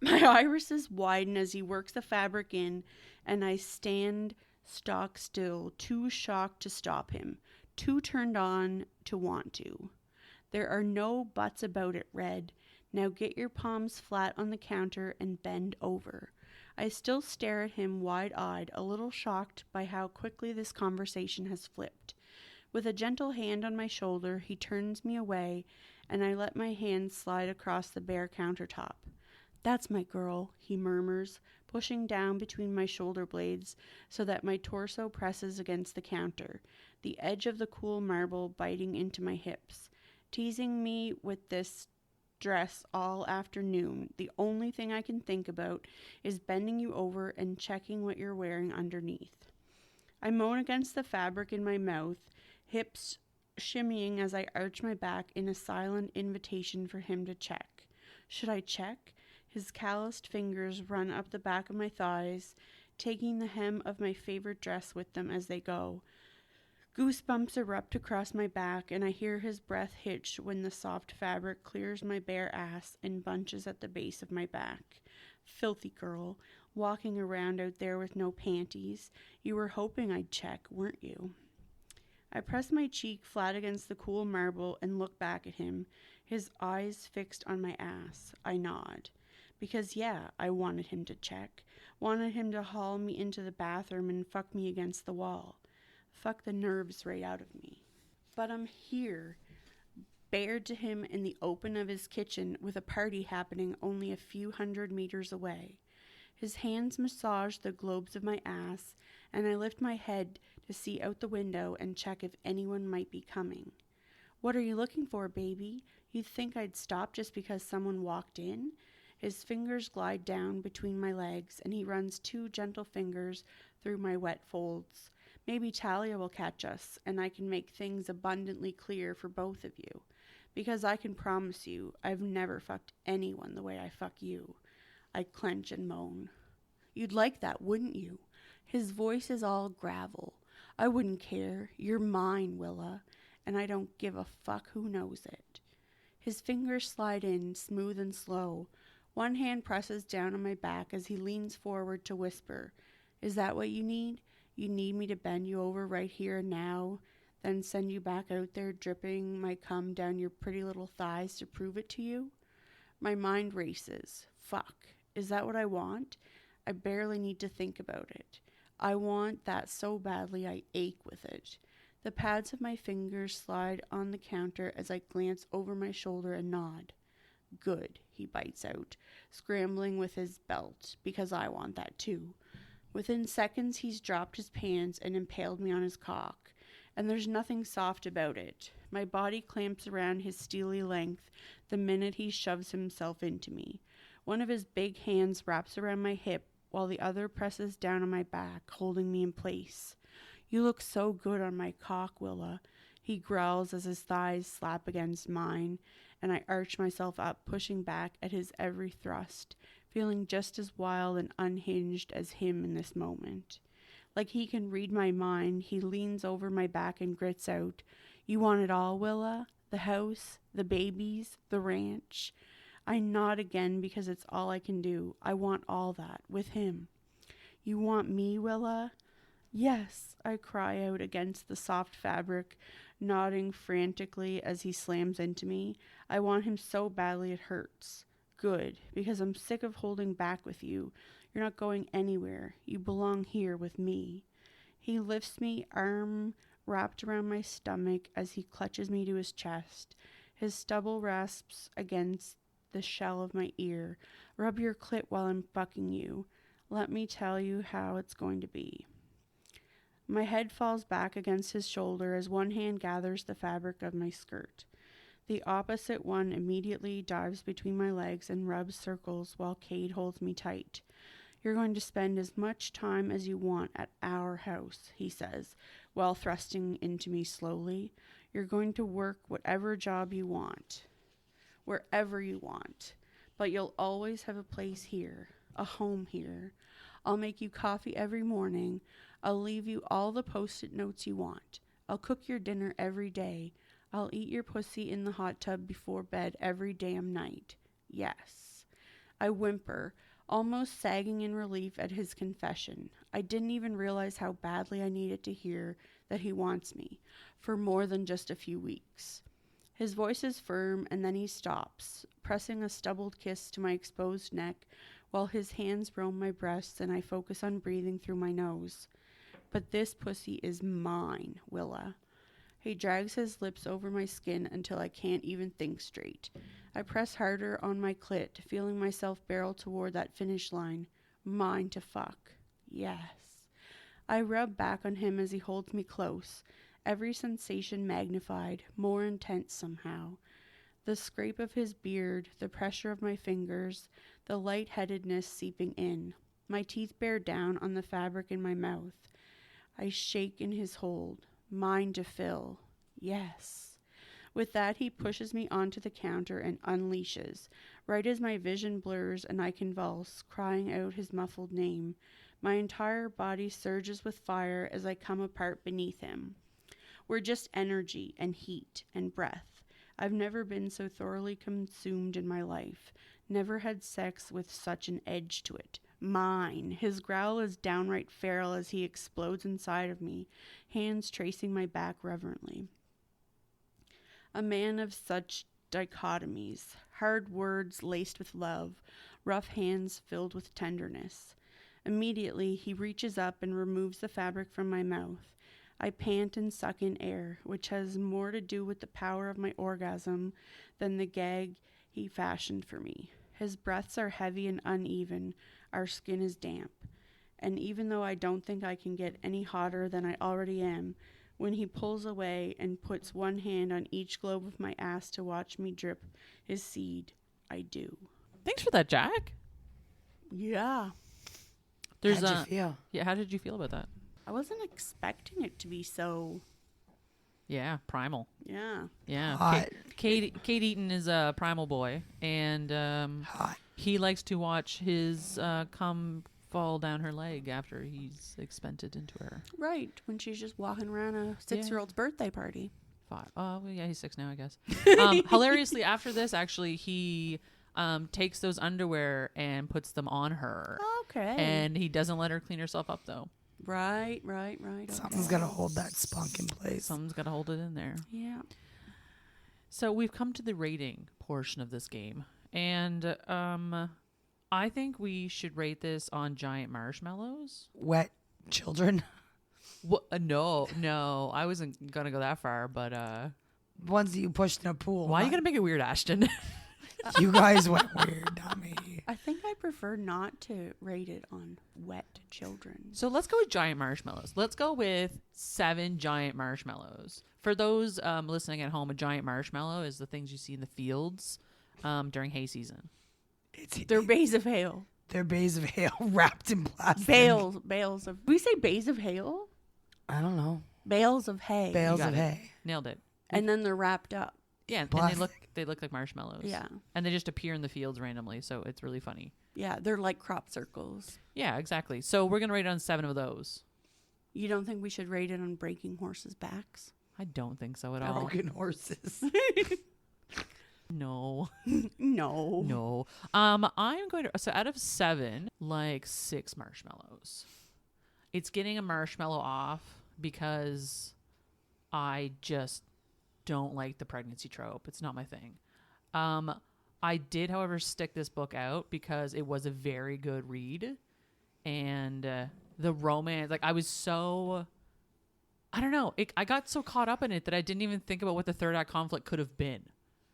My irises widen as he works the fabric in, and I stand stock still, too shocked to stop him, too turned on to want to. There are no buts about it, Red. Now get your palms flat on the counter and bend over. I still stare at him wide-eyed, a little shocked by how quickly this conversation has flipped. With a gentle hand on my shoulder, he turns me away, and I let my hand slide across the bare countertop. That's my girl, he murmurs, pushing down between my shoulder blades so that my torso presses against the counter, the edge of the cool marble biting into my hips, teasing me with this dress all afternoon. The only thing I can think about is bending you over and checking what you're wearing underneath. I moan against the fabric in my mouth, hips shimmying as I arch my back in a silent invitation for him to check. Should I check? His calloused fingers run up the back of my thighs, taking the hem of my favorite dress with them as they go. Goosebumps erupt across my back, and I hear his breath hitch when the soft fabric clears my bare ass and bunches at the base of my back. Filthy girl, walking around out there with no panties. You were hoping I'd check, weren't you? I press my cheek flat against the cool marble and look back at him, his eyes fixed on my ass. I nod. Because, yeah, I wanted him to check. Wanted him to haul me into the bathroom and fuck me against the wall. Fuck the nerves right out of me. But I'm here, bared to him in the open of his kitchen with a party happening only a few 100 meters away. His hands massage the globes of my ass, and I lift my head to see out the window and check if anyone might be coming. What are you looking for, baby? You'd think I'd stop just because someone walked in? His fingers glide down between my legs, and he runs 2 gentle fingers through my wet folds. Maybe Talia will catch us, and I can make things abundantly clear for both of you. Because I can promise you, I've never fucked anyone the way I fuck you. I clench and moan. You'd like that, wouldn't you? His voice is all gravel. I wouldn't care. You're mine, Willa, and I don't give a fuck who knows it. His fingers slide in, smooth and slow. One hand presses down on my back as he leans forward to whisper, Is that what you need? You need me to bend you over right here and now, then send you back out there dripping my cum down your pretty little thighs to prove it to you? My mind races. Fuck. Is that what I want? I barely need to think about it. I want that so badly I ache with it. The pads of my fingers slide on the counter as I glance over my shoulder and nod. Good, he bites out, scrambling with his belt, because I want that too. Within seconds, he's dropped his pants and impaled me on his cock, and there's nothing soft about it. My body clamps around his steely length the minute he shoves himself into me. One of his big hands wraps around my hip, while the other presses down on my back, holding me in place. You look so good on my cock, Willa, he growls as his thighs slap against mine, and I arch myself up, pushing back at his every thrust, feeling just as wild and unhinged as him in this moment. Like he can read my mind, he leans over my back and grits out, You want it all, Willa? The house, the babies, the ranch? I nod again because it's all I can do. I want all that, with him. You want me, Willa? Yes, I cry out against the soft fabric, nodding frantically as he slams into me. I want him so badly it hurts. Good, because I'm sick of holding back with you. You're not going anywhere. You belong here with me. He lifts me, arm wrapped around my stomach as he clutches me to his chest. His stubble rasps against the shell of my ear. Rub your clit while I'm fucking you. Let me tell you how it's going to be. My head falls back against his shoulder as one hand gathers the fabric of my skirt. The opposite one immediately dives between my legs and rubs circles while Cade holds me tight. You're going to spend as much time as you want at our house, he says, while thrusting into me slowly. You're going to work whatever job you want, wherever you want, but you'll always have a place here, a home here. I'll make you coffee every morning. I'll leave you all the post-it notes you want. I'll cook your dinner every day. I'll eat your pussy in the hot tub before bed every damn night. Yes. I whimper, almost sagging in relief at his confession. I didn't even realize how badly I needed to hear that he wants me, for more than just a few weeks. His voice is firm, and then he stops, pressing a stubbled kiss to my exposed neck, while his hands roam my breasts and I focus on breathing through my nose. But this pussy is mine, Willa. He drags his lips over my skin until I can't even think straight. I press harder on my clit, feeling myself barrel toward that finish line. Mine to fuck. Yes. I rub back on him as he holds me close, every sensation magnified, more intense somehow. The scrape of his beard, the pressure of my fingers, the lightheadedness seeping in. My teeth bear down on the fabric in my mouth. I shake in his hold. Mine to fill. Yes. With that, he pushes me onto the counter and unleashes, right as my vision blurs and I convulse, crying out his muffled name. My entire body surges with fire as I come apart beneath him. We're just energy and heat and breath. I've never been so thoroughly consumed in my life. Never had sex with such an edge to it. Mine. His growl is downright feral as he explodes inside of me, hands tracing my back reverently. A man of such dichotomies, hard words laced with love, rough hands filled with tenderness. Immediately, he reaches up and removes the fabric from my mouth. I pant and suck in air, which has more to do with the power of my orgasm than the gag he fashioned for me. His breaths are heavy and uneven. Our skin is damp. And even though I don't think I can get any hotter than I already am, when he pulls away and puts one hand on each globe of my ass to watch me drip his seed, I do. Thanks for that, Jack. Yeah. There's How'd you feel? Yeah, how did you feel about that? I wasn't expecting it to be so, Yeah, primal. yeah. Yeah. Hot. Cade Eaton is a primal boy, and Hot. he likes to watch his cum fall down her leg after he's expended into her. Right, when she's just walking around a 6-year-old's birthday party. 5. Oh, well, yeah, he's 6 now, I guess. Hilariously, after this, actually, he takes those underwear and puts them on her. Okay. And he doesn't let her clean herself up, though. Right. Something's got to hold that spunk in place. Someone's got to hold it in there. Yeah. So we've come to the rating portion of this game. And I think we should rate this on giant marshmallows. Wet children. What? No. I wasn't going to go that far, but... Ones that you pushed in a pool. why are you going to make it weird, Ashton? You guys went weird, not me. I think I prefer not to rate it on wet children. So let's go with giant marshmallows. Let's go with 7 giant marshmallows. For those listening at home, a giant marshmallow is the things you see in the fields during hay season. They're bays of hail. They're bays of hail wrapped in plastic. Bales of... We say bays of hail? I don't know. Bales of hay. Bales got of it. hay. Nailed it. And then they're wrapped up. Yeah, and Plastic. they look like marshmallows. Yeah. And they just appear in the fields randomly, so it's really funny. Yeah, they're like crop circles. Yeah, exactly. So we're going to rate it on 7 of those. You don't think we should rate it on breaking horses' backs? I don't think so at all. Broken horses. No. No. No. I'm going to... So out of 7, like 6 marshmallows. It's getting a marshmallow off because I just don't like the pregnancy trope. It's not my thing. I did, however, stick this book out because it was a very good read. And the romance... Like, I was so... I don't know. I got so caught up in it that I didn't even think about what the third act conflict could have been.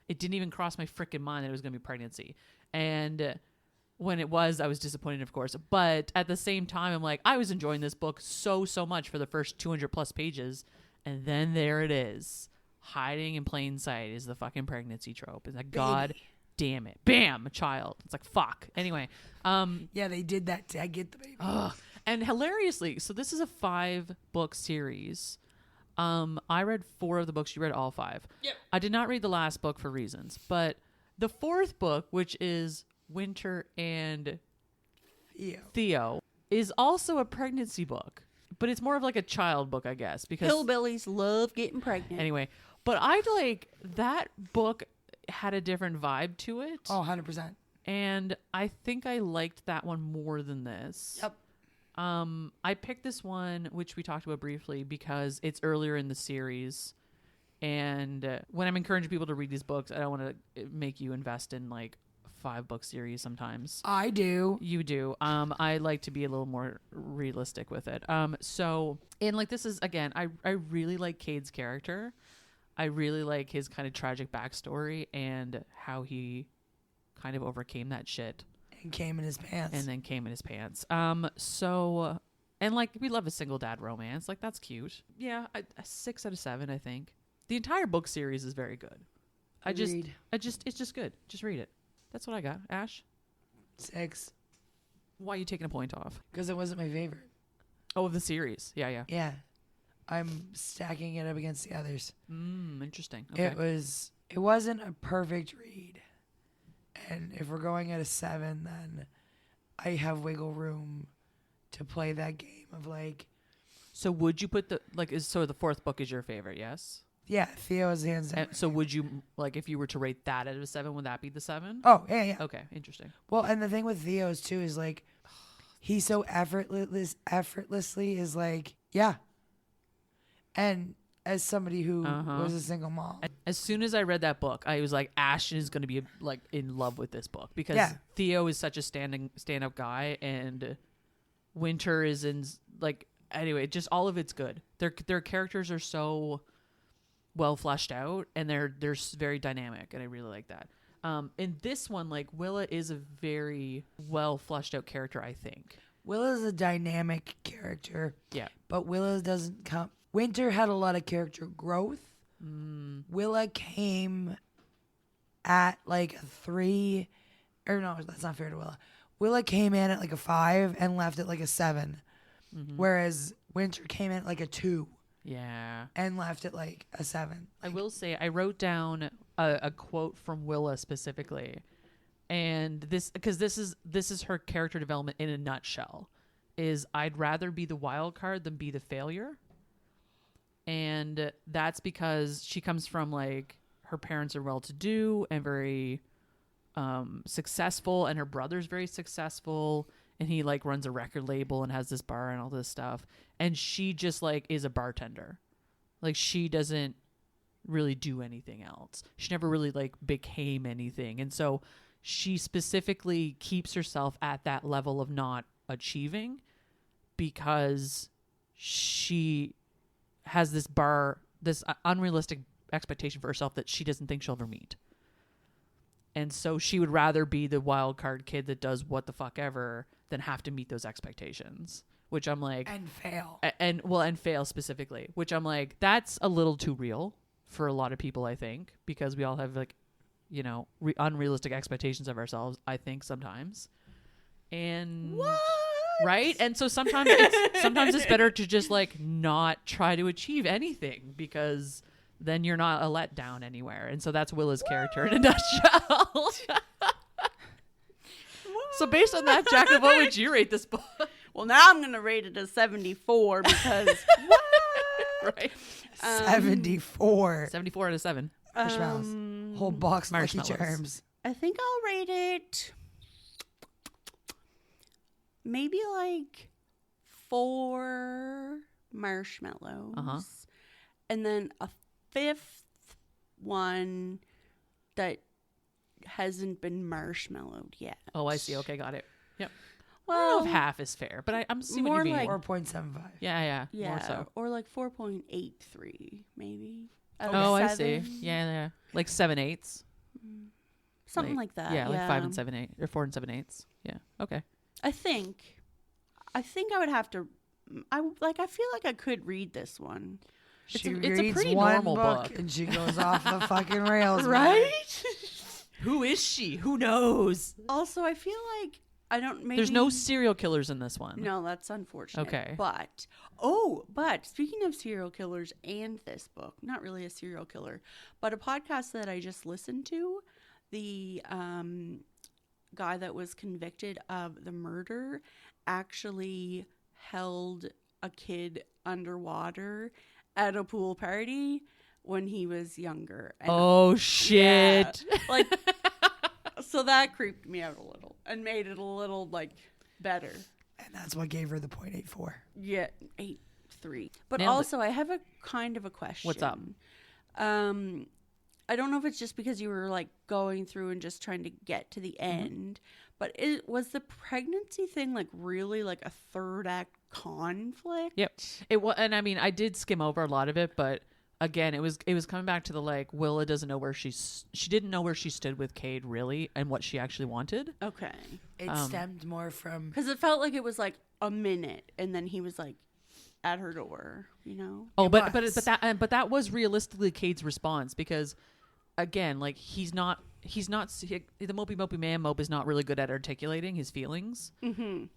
It didn't even cross my freaking mind that it was going to be pregnancy. And when it was, I was disappointed, of course. But at the same time, I'm like, I was enjoying this book so much for the first 200 plus pages. And then there it is. Hiding in plain sight is the fucking pregnancy trope. It's like, God damn it. Bam, a child. It's like, fuck. Anyway. Yeah, they did that. I get the baby. And hilariously, so this is a 5-book series. I read 4 of the books. You read all 5. Yep. I did not read the last book for reasons, but the 4th book, which is Winter and Theo, is also a pregnancy book, but it's more of like a child book, I guess, because Hillbillies love getting pregnant. anyway. But I like that book had a different vibe to it, Oh, 100%. and I think I liked that one more than this. Yep. I picked this one, which we talked about briefly, because it's earlier in the series. And when I'm encouraging people to read these books, I don't want to make you invest in like 5-book series sometimes. I do. You do. I like to be a little more realistic with it. So, and like this is, again, I really like Cade's character. I really like his kind of tragic backstory and how he kind of overcame that shit. And came in his pants. And then came in his pants. So, and like, we love a single dad romance. Like, that's cute. Yeah, a 6 out of 7, I think. The entire book series is very good. Agreed. It's just good. Just read it. That's what I got. Ash? 6. Why are you taking a point off? Because it wasn't my favorite. Oh, of the series. Yeah. Yeah. I'm stacking it up against the others. Interesting. Okay. It wasn't a perfect read. And if we're going at a 7, then I have wiggle room to play that game of like. So would you put the 4th book is your favorite? Yes. Yeah, Theo is hands down. So would you, like, if you were to rate that out of a 7, would that be the 7? Oh, yeah. Okay, interesting. Well, and the thing with Theo's too is like, he's so effortlessly is like, yeah. And as somebody who was a single mom. As soon as I read that book, I was like, Ashton is going to be like in love with this book because Theo is such a stand-up guy, and Winter is in like, anyway, just all of it's good. Their characters are so well fleshed out, and they're very dynamic, and I really like that. In this one, like, Willa is a very well fleshed out character, I think. Willa's a dynamic character. Yeah. But Willa doesn't come. Winter had a lot of character growth. Willa came at like a 3. Or no, that's not fair to Willa. Willa came in at like a 5 and left at like a 7. Whereas Winter came in at like a 2. Yeah. And left at like a 7. I will say, I wrote down a quote from Willa specifically. And this is her character development in a nutshell, is I'd rather be the wild card than be the failure. And that's because she comes from, like, her parents are well-to-do and very successful, and her brother's very successful, and he, like, runs a record label and has this bar and all this stuff. And she just, like, is a bartender. Like, she doesn't really do anything else. She never really, like, became anything. And so she specifically keeps herself at that level of not achieving because she has this unrealistic expectation for herself that she doesn't think she'll ever meet. And so she would rather be the wild card kid that does what the fuck ever than have to meet those expectations, which I'm like, and fail. And fail specifically, which I'm like, that's a little too real for a lot of people, I think, because we all have, like, you know, unrealistic expectations of ourselves, I think, sometimes. And What? Right? And so sometimes it's better to just, like, not try to achieve anything, because then you're not a letdown anywhere. And so that's Willa's character in a nutshell. So based on that, Jacqueline, what would you rate this book? Well, now I'm going to rate it a 74 because what? Right? 74. 74 out of 7. Marshmallows. Whole box of Lucky Marshmallows. Charms. I think I'll rate it maybe like 4 marshmallows. And then a 5th one that hasn't been marshmallowed yet. Oh, I see. Okay, got it. Yep. Well, I don't know if half is fair, but I'm seeing what more you mean. like 4.75. Yeah. yeah, More so. or like 4.83 maybe. Oh, I see. Yeah. Like 7/8. Something like that. Yeah, like 5 and 7/8 or 4 and 7/8. Yeah. Okay. I think I would have to. I feel like I could read this one. She It's a reads pretty one normal book. and she goes off the fucking rails. man. Right? Who is she? Who knows? Also, I feel like I don't. Maybe There's no serial killers in this one. No, that's unfortunate. Okay. But speaking of serial killers and this book, not really a serial killer, but a podcast that I just listened to, the guy that was convicted of the murder actually held a kid underwater at a pool party when he was younger. And Oh shit. yeah, like, so that creeped me out a little and made it a little, like, better. And that's what gave her the 0.84. Yeah, 8.3. But Nailed it. also, I have a kind of a question. What's up? I don't know if it's just because you were, like, going through and just trying to get to the end, but was the pregnancy thing, like, really, like, a third act conflict? Yep. It was, and I mean, I did skim over a lot of it, but again, it was coming back to the, like, Willa doesn't know where she didn't know where she stood with Cade really and what she actually wanted. Okay. It stemmed more from... Because it felt like it was, like, a minute, and then he was, like, at her door, you know? Oh, It but was. that was realistically Cade's response, because again, like, he's not the mopey man mope is not really good at articulating his feelings,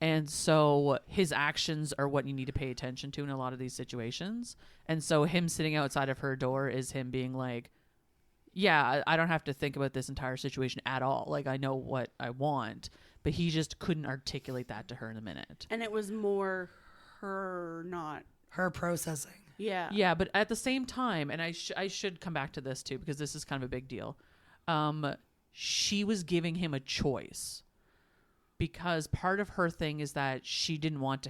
and so his actions are what you need to pay attention to in a lot of these situations. And so him sitting outside of her door is him being like, yeah, I don't have to think about this entire situation at all, like, I know what I want, but he just couldn't articulate that to her in a minute. And it was more her not... her processing. Yeah. Yeah, but at the same time, and I should come back to this too, because this is kind of a big deal. She was giving him a choice, because part of her thing is that she didn't want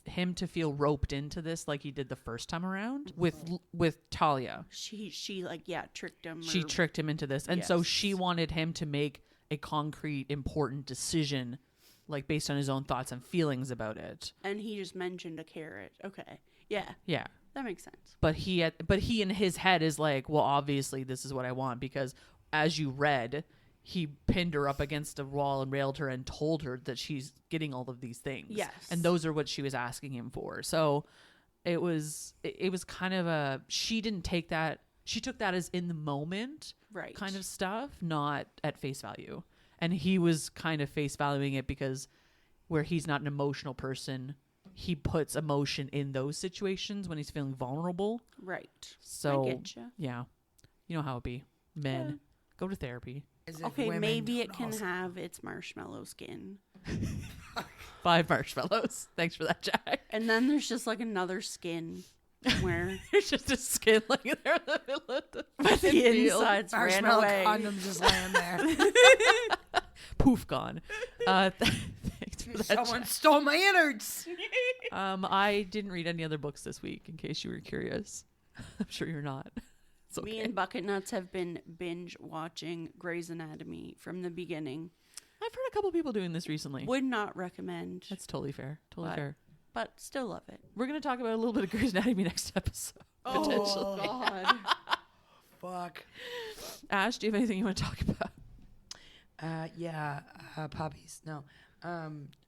him to feel roped into this like he did the first time around with Talia. She like, yeah, tricked him. She tricked him into this, and so Yes. she wanted him to make a concrete, important decision, like, based on his own thoughts and feelings about it. And he just mentioned a carrot. Okay. Yeah. Yeah. That makes sense. But he in his head is like, well, obviously this is what I want, because as you read, he pinned her up against a wall and railed her and told her that she's getting all of these things. Yes. And those are what she was asking him for. So it was kind of she didn't take that. She took that as in the moment kind of stuff, not at face value. And he was kind of face valuing it because where he's not an emotional person, he puts emotion in those situations when he's feeling vulnerable. Right. So, I get you. Yeah. You know how it be. Men, go to therapy. Okay, maybe it can have its marshmallow skin. 5 marshmallows. Thanks for that, Jack. And then there's just like another skin where There's just a skin laying there in the middle of the the insides ran Marshmallow away. condoms just laying there. Poof, gone. Thanks for that, Someone Jack. stole my innards. I didn't read any other books this week, in case you were curious. I'm sure you're not. It's okay. Me and Bucket Nuts have been binge watching Grey's Anatomy from the beginning. I've heard a couple people doing this recently. Would not recommend, That's totally fair. Totally fair. but still love it. We're going to talk about a little bit of Grey's Anatomy next episode. Potentially. God. Fuck. Ash, do you have anything you want to talk about? Puppies. No.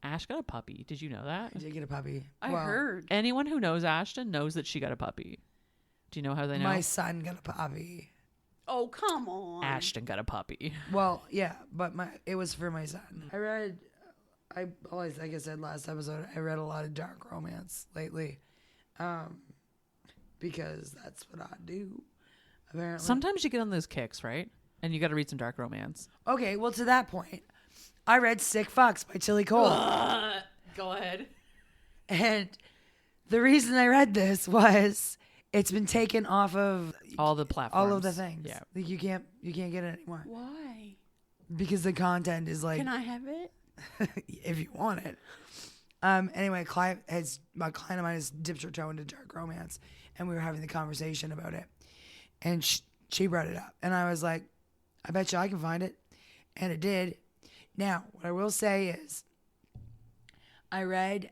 Ash got a puppy. Did you know that? I did get a puppy. I heard. Anyone who knows Ashton knows that she got a puppy. Do you know how they know? My son got a puppy. Oh, come on. Ashton got a puppy. Well, yeah, but it was for my son. Like I said last episode, I read a lot of dark romance lately, because that's what I do. Apparently. Sometimes you get on those kicks, right? And you got to read some dark romance. Okay, well, to that point, I read Sick Fucks by Tilly Cole. Go ahead. And the reason I read this was it's been taken off of All the platforms. all of the things. Yeah. Like you can't get it anymore Why? because the content is like Can I have it? if you want it. Anyway, my client of mine has dipped her toe into dark romance, and we were having the conversation about it, and she brought it up, and I was like, I bet you I can find it, and it did. Now, what I will say is, I read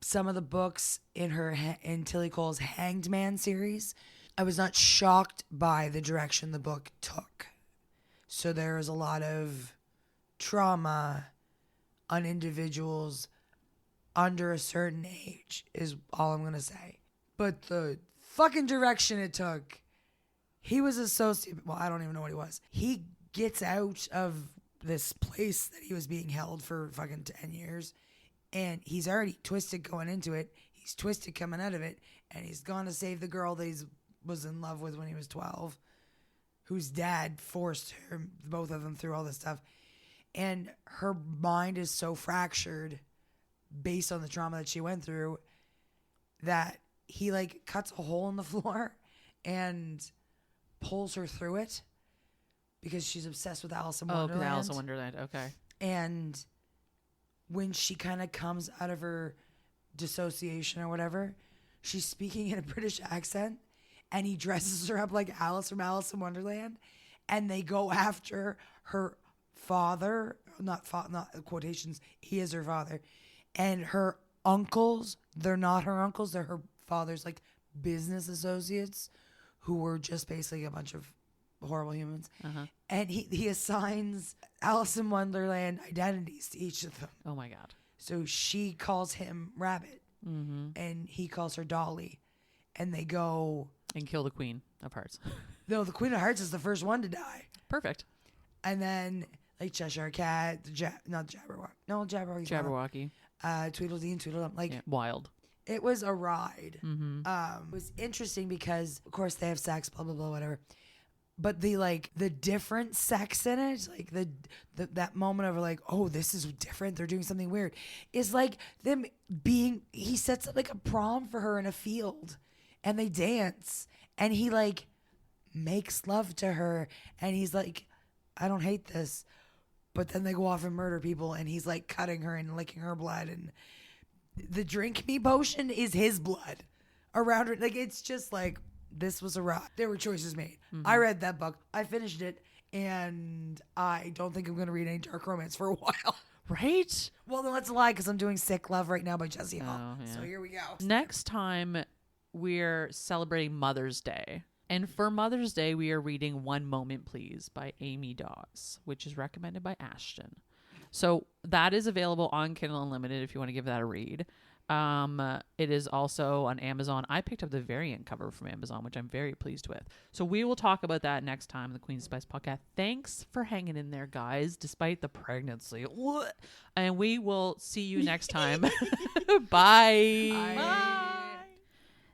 some of the books in Tilly Cole's Hanged Man series. I was not shocked by the direction the book took. So there was a lot of trauma on individuals under a certain age, is all I'm going to say. But the fucking direction it took, he was a sociopath. Well, I don't even know what he was. He gets out of this place that he was being held for fucking 10 years. And he's already twisted going into it. He's twisted coming out of it. And he's gone to save the girl that he was in love with when he was 12. Whose dad forced her, both of them, through all this stuff. And her mind is so fractured based on the trauma that she went through that he like cuts a hole in the floor and pulls her through it because she's obsessed with Alice in Wonderland. Oh, because Alice in Wonderland. Okay. And when she kind of comes out of her dissociation or whatever, she's speaking in a British accent, and he dresses her up like Alice from Alice in Wonderland, and they go after her father, not quotations, he is her father, and her uncles, they're not her uncles, they're her father's like business associates who were just basically a bunch of horrible humans. Uh-huh. And he assigns Alice in Wonderland identities to each of them. Oh my God. So she calls him Rabbit, and he calls her Dolly, and they go. And kill the Queen of Hearts. No, the Queen of Hearts is the first one to die, Perfect. and then like Cheshire Cat, not Jabberwocky, no Jabberwocky. Tweedledee and Tweedledum. Like Yeah. Wild. it was a ride. It was interesting because of course they have sex, blah blah blah, whatever. But the different sex in it, like that moment of like, oh, this is different. They're doing something weird. Is like them being. He sets up like a prom for her in a field, and they dance, and he like makes love to her, and he's like, I don't hate this, but then they go off and murder people, and he's like cutting her and licking her blood, and the drink me potion is his blood around her. Like it's just like. This was a rock. There were choices made. I read that book. I finished it. And I don't think I'm going to read any dark romance for a while. Right? Well, then let's lie because I'm doing Sick Love right now by Jessie Hall. Oh, yeah. So here we go. Next time, we're celebrating Mother's Day. And for Mother's Day, we are reading One Moment Please by Amy Dawes, which is recommended by Ashton. So that is available on Kindle Unlimited if you want to give that a read. It is also on Amazon. I picked up the variant cover from Amazon, which I'm very pleased with. So we will talk about that next time on the Queen of Spice podcast. Thanks for hanging in there, guys, despite the pregnancy. And we will see you next time. Bye. Bye.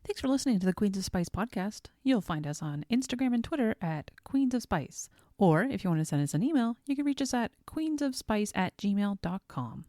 Thanks for listening to the Queens of Spice podcast. You'll find us on Instagram and Twitter at Queens of Spice. Or if you want to send us an email, you can reach us at queensofspice@gmail.com.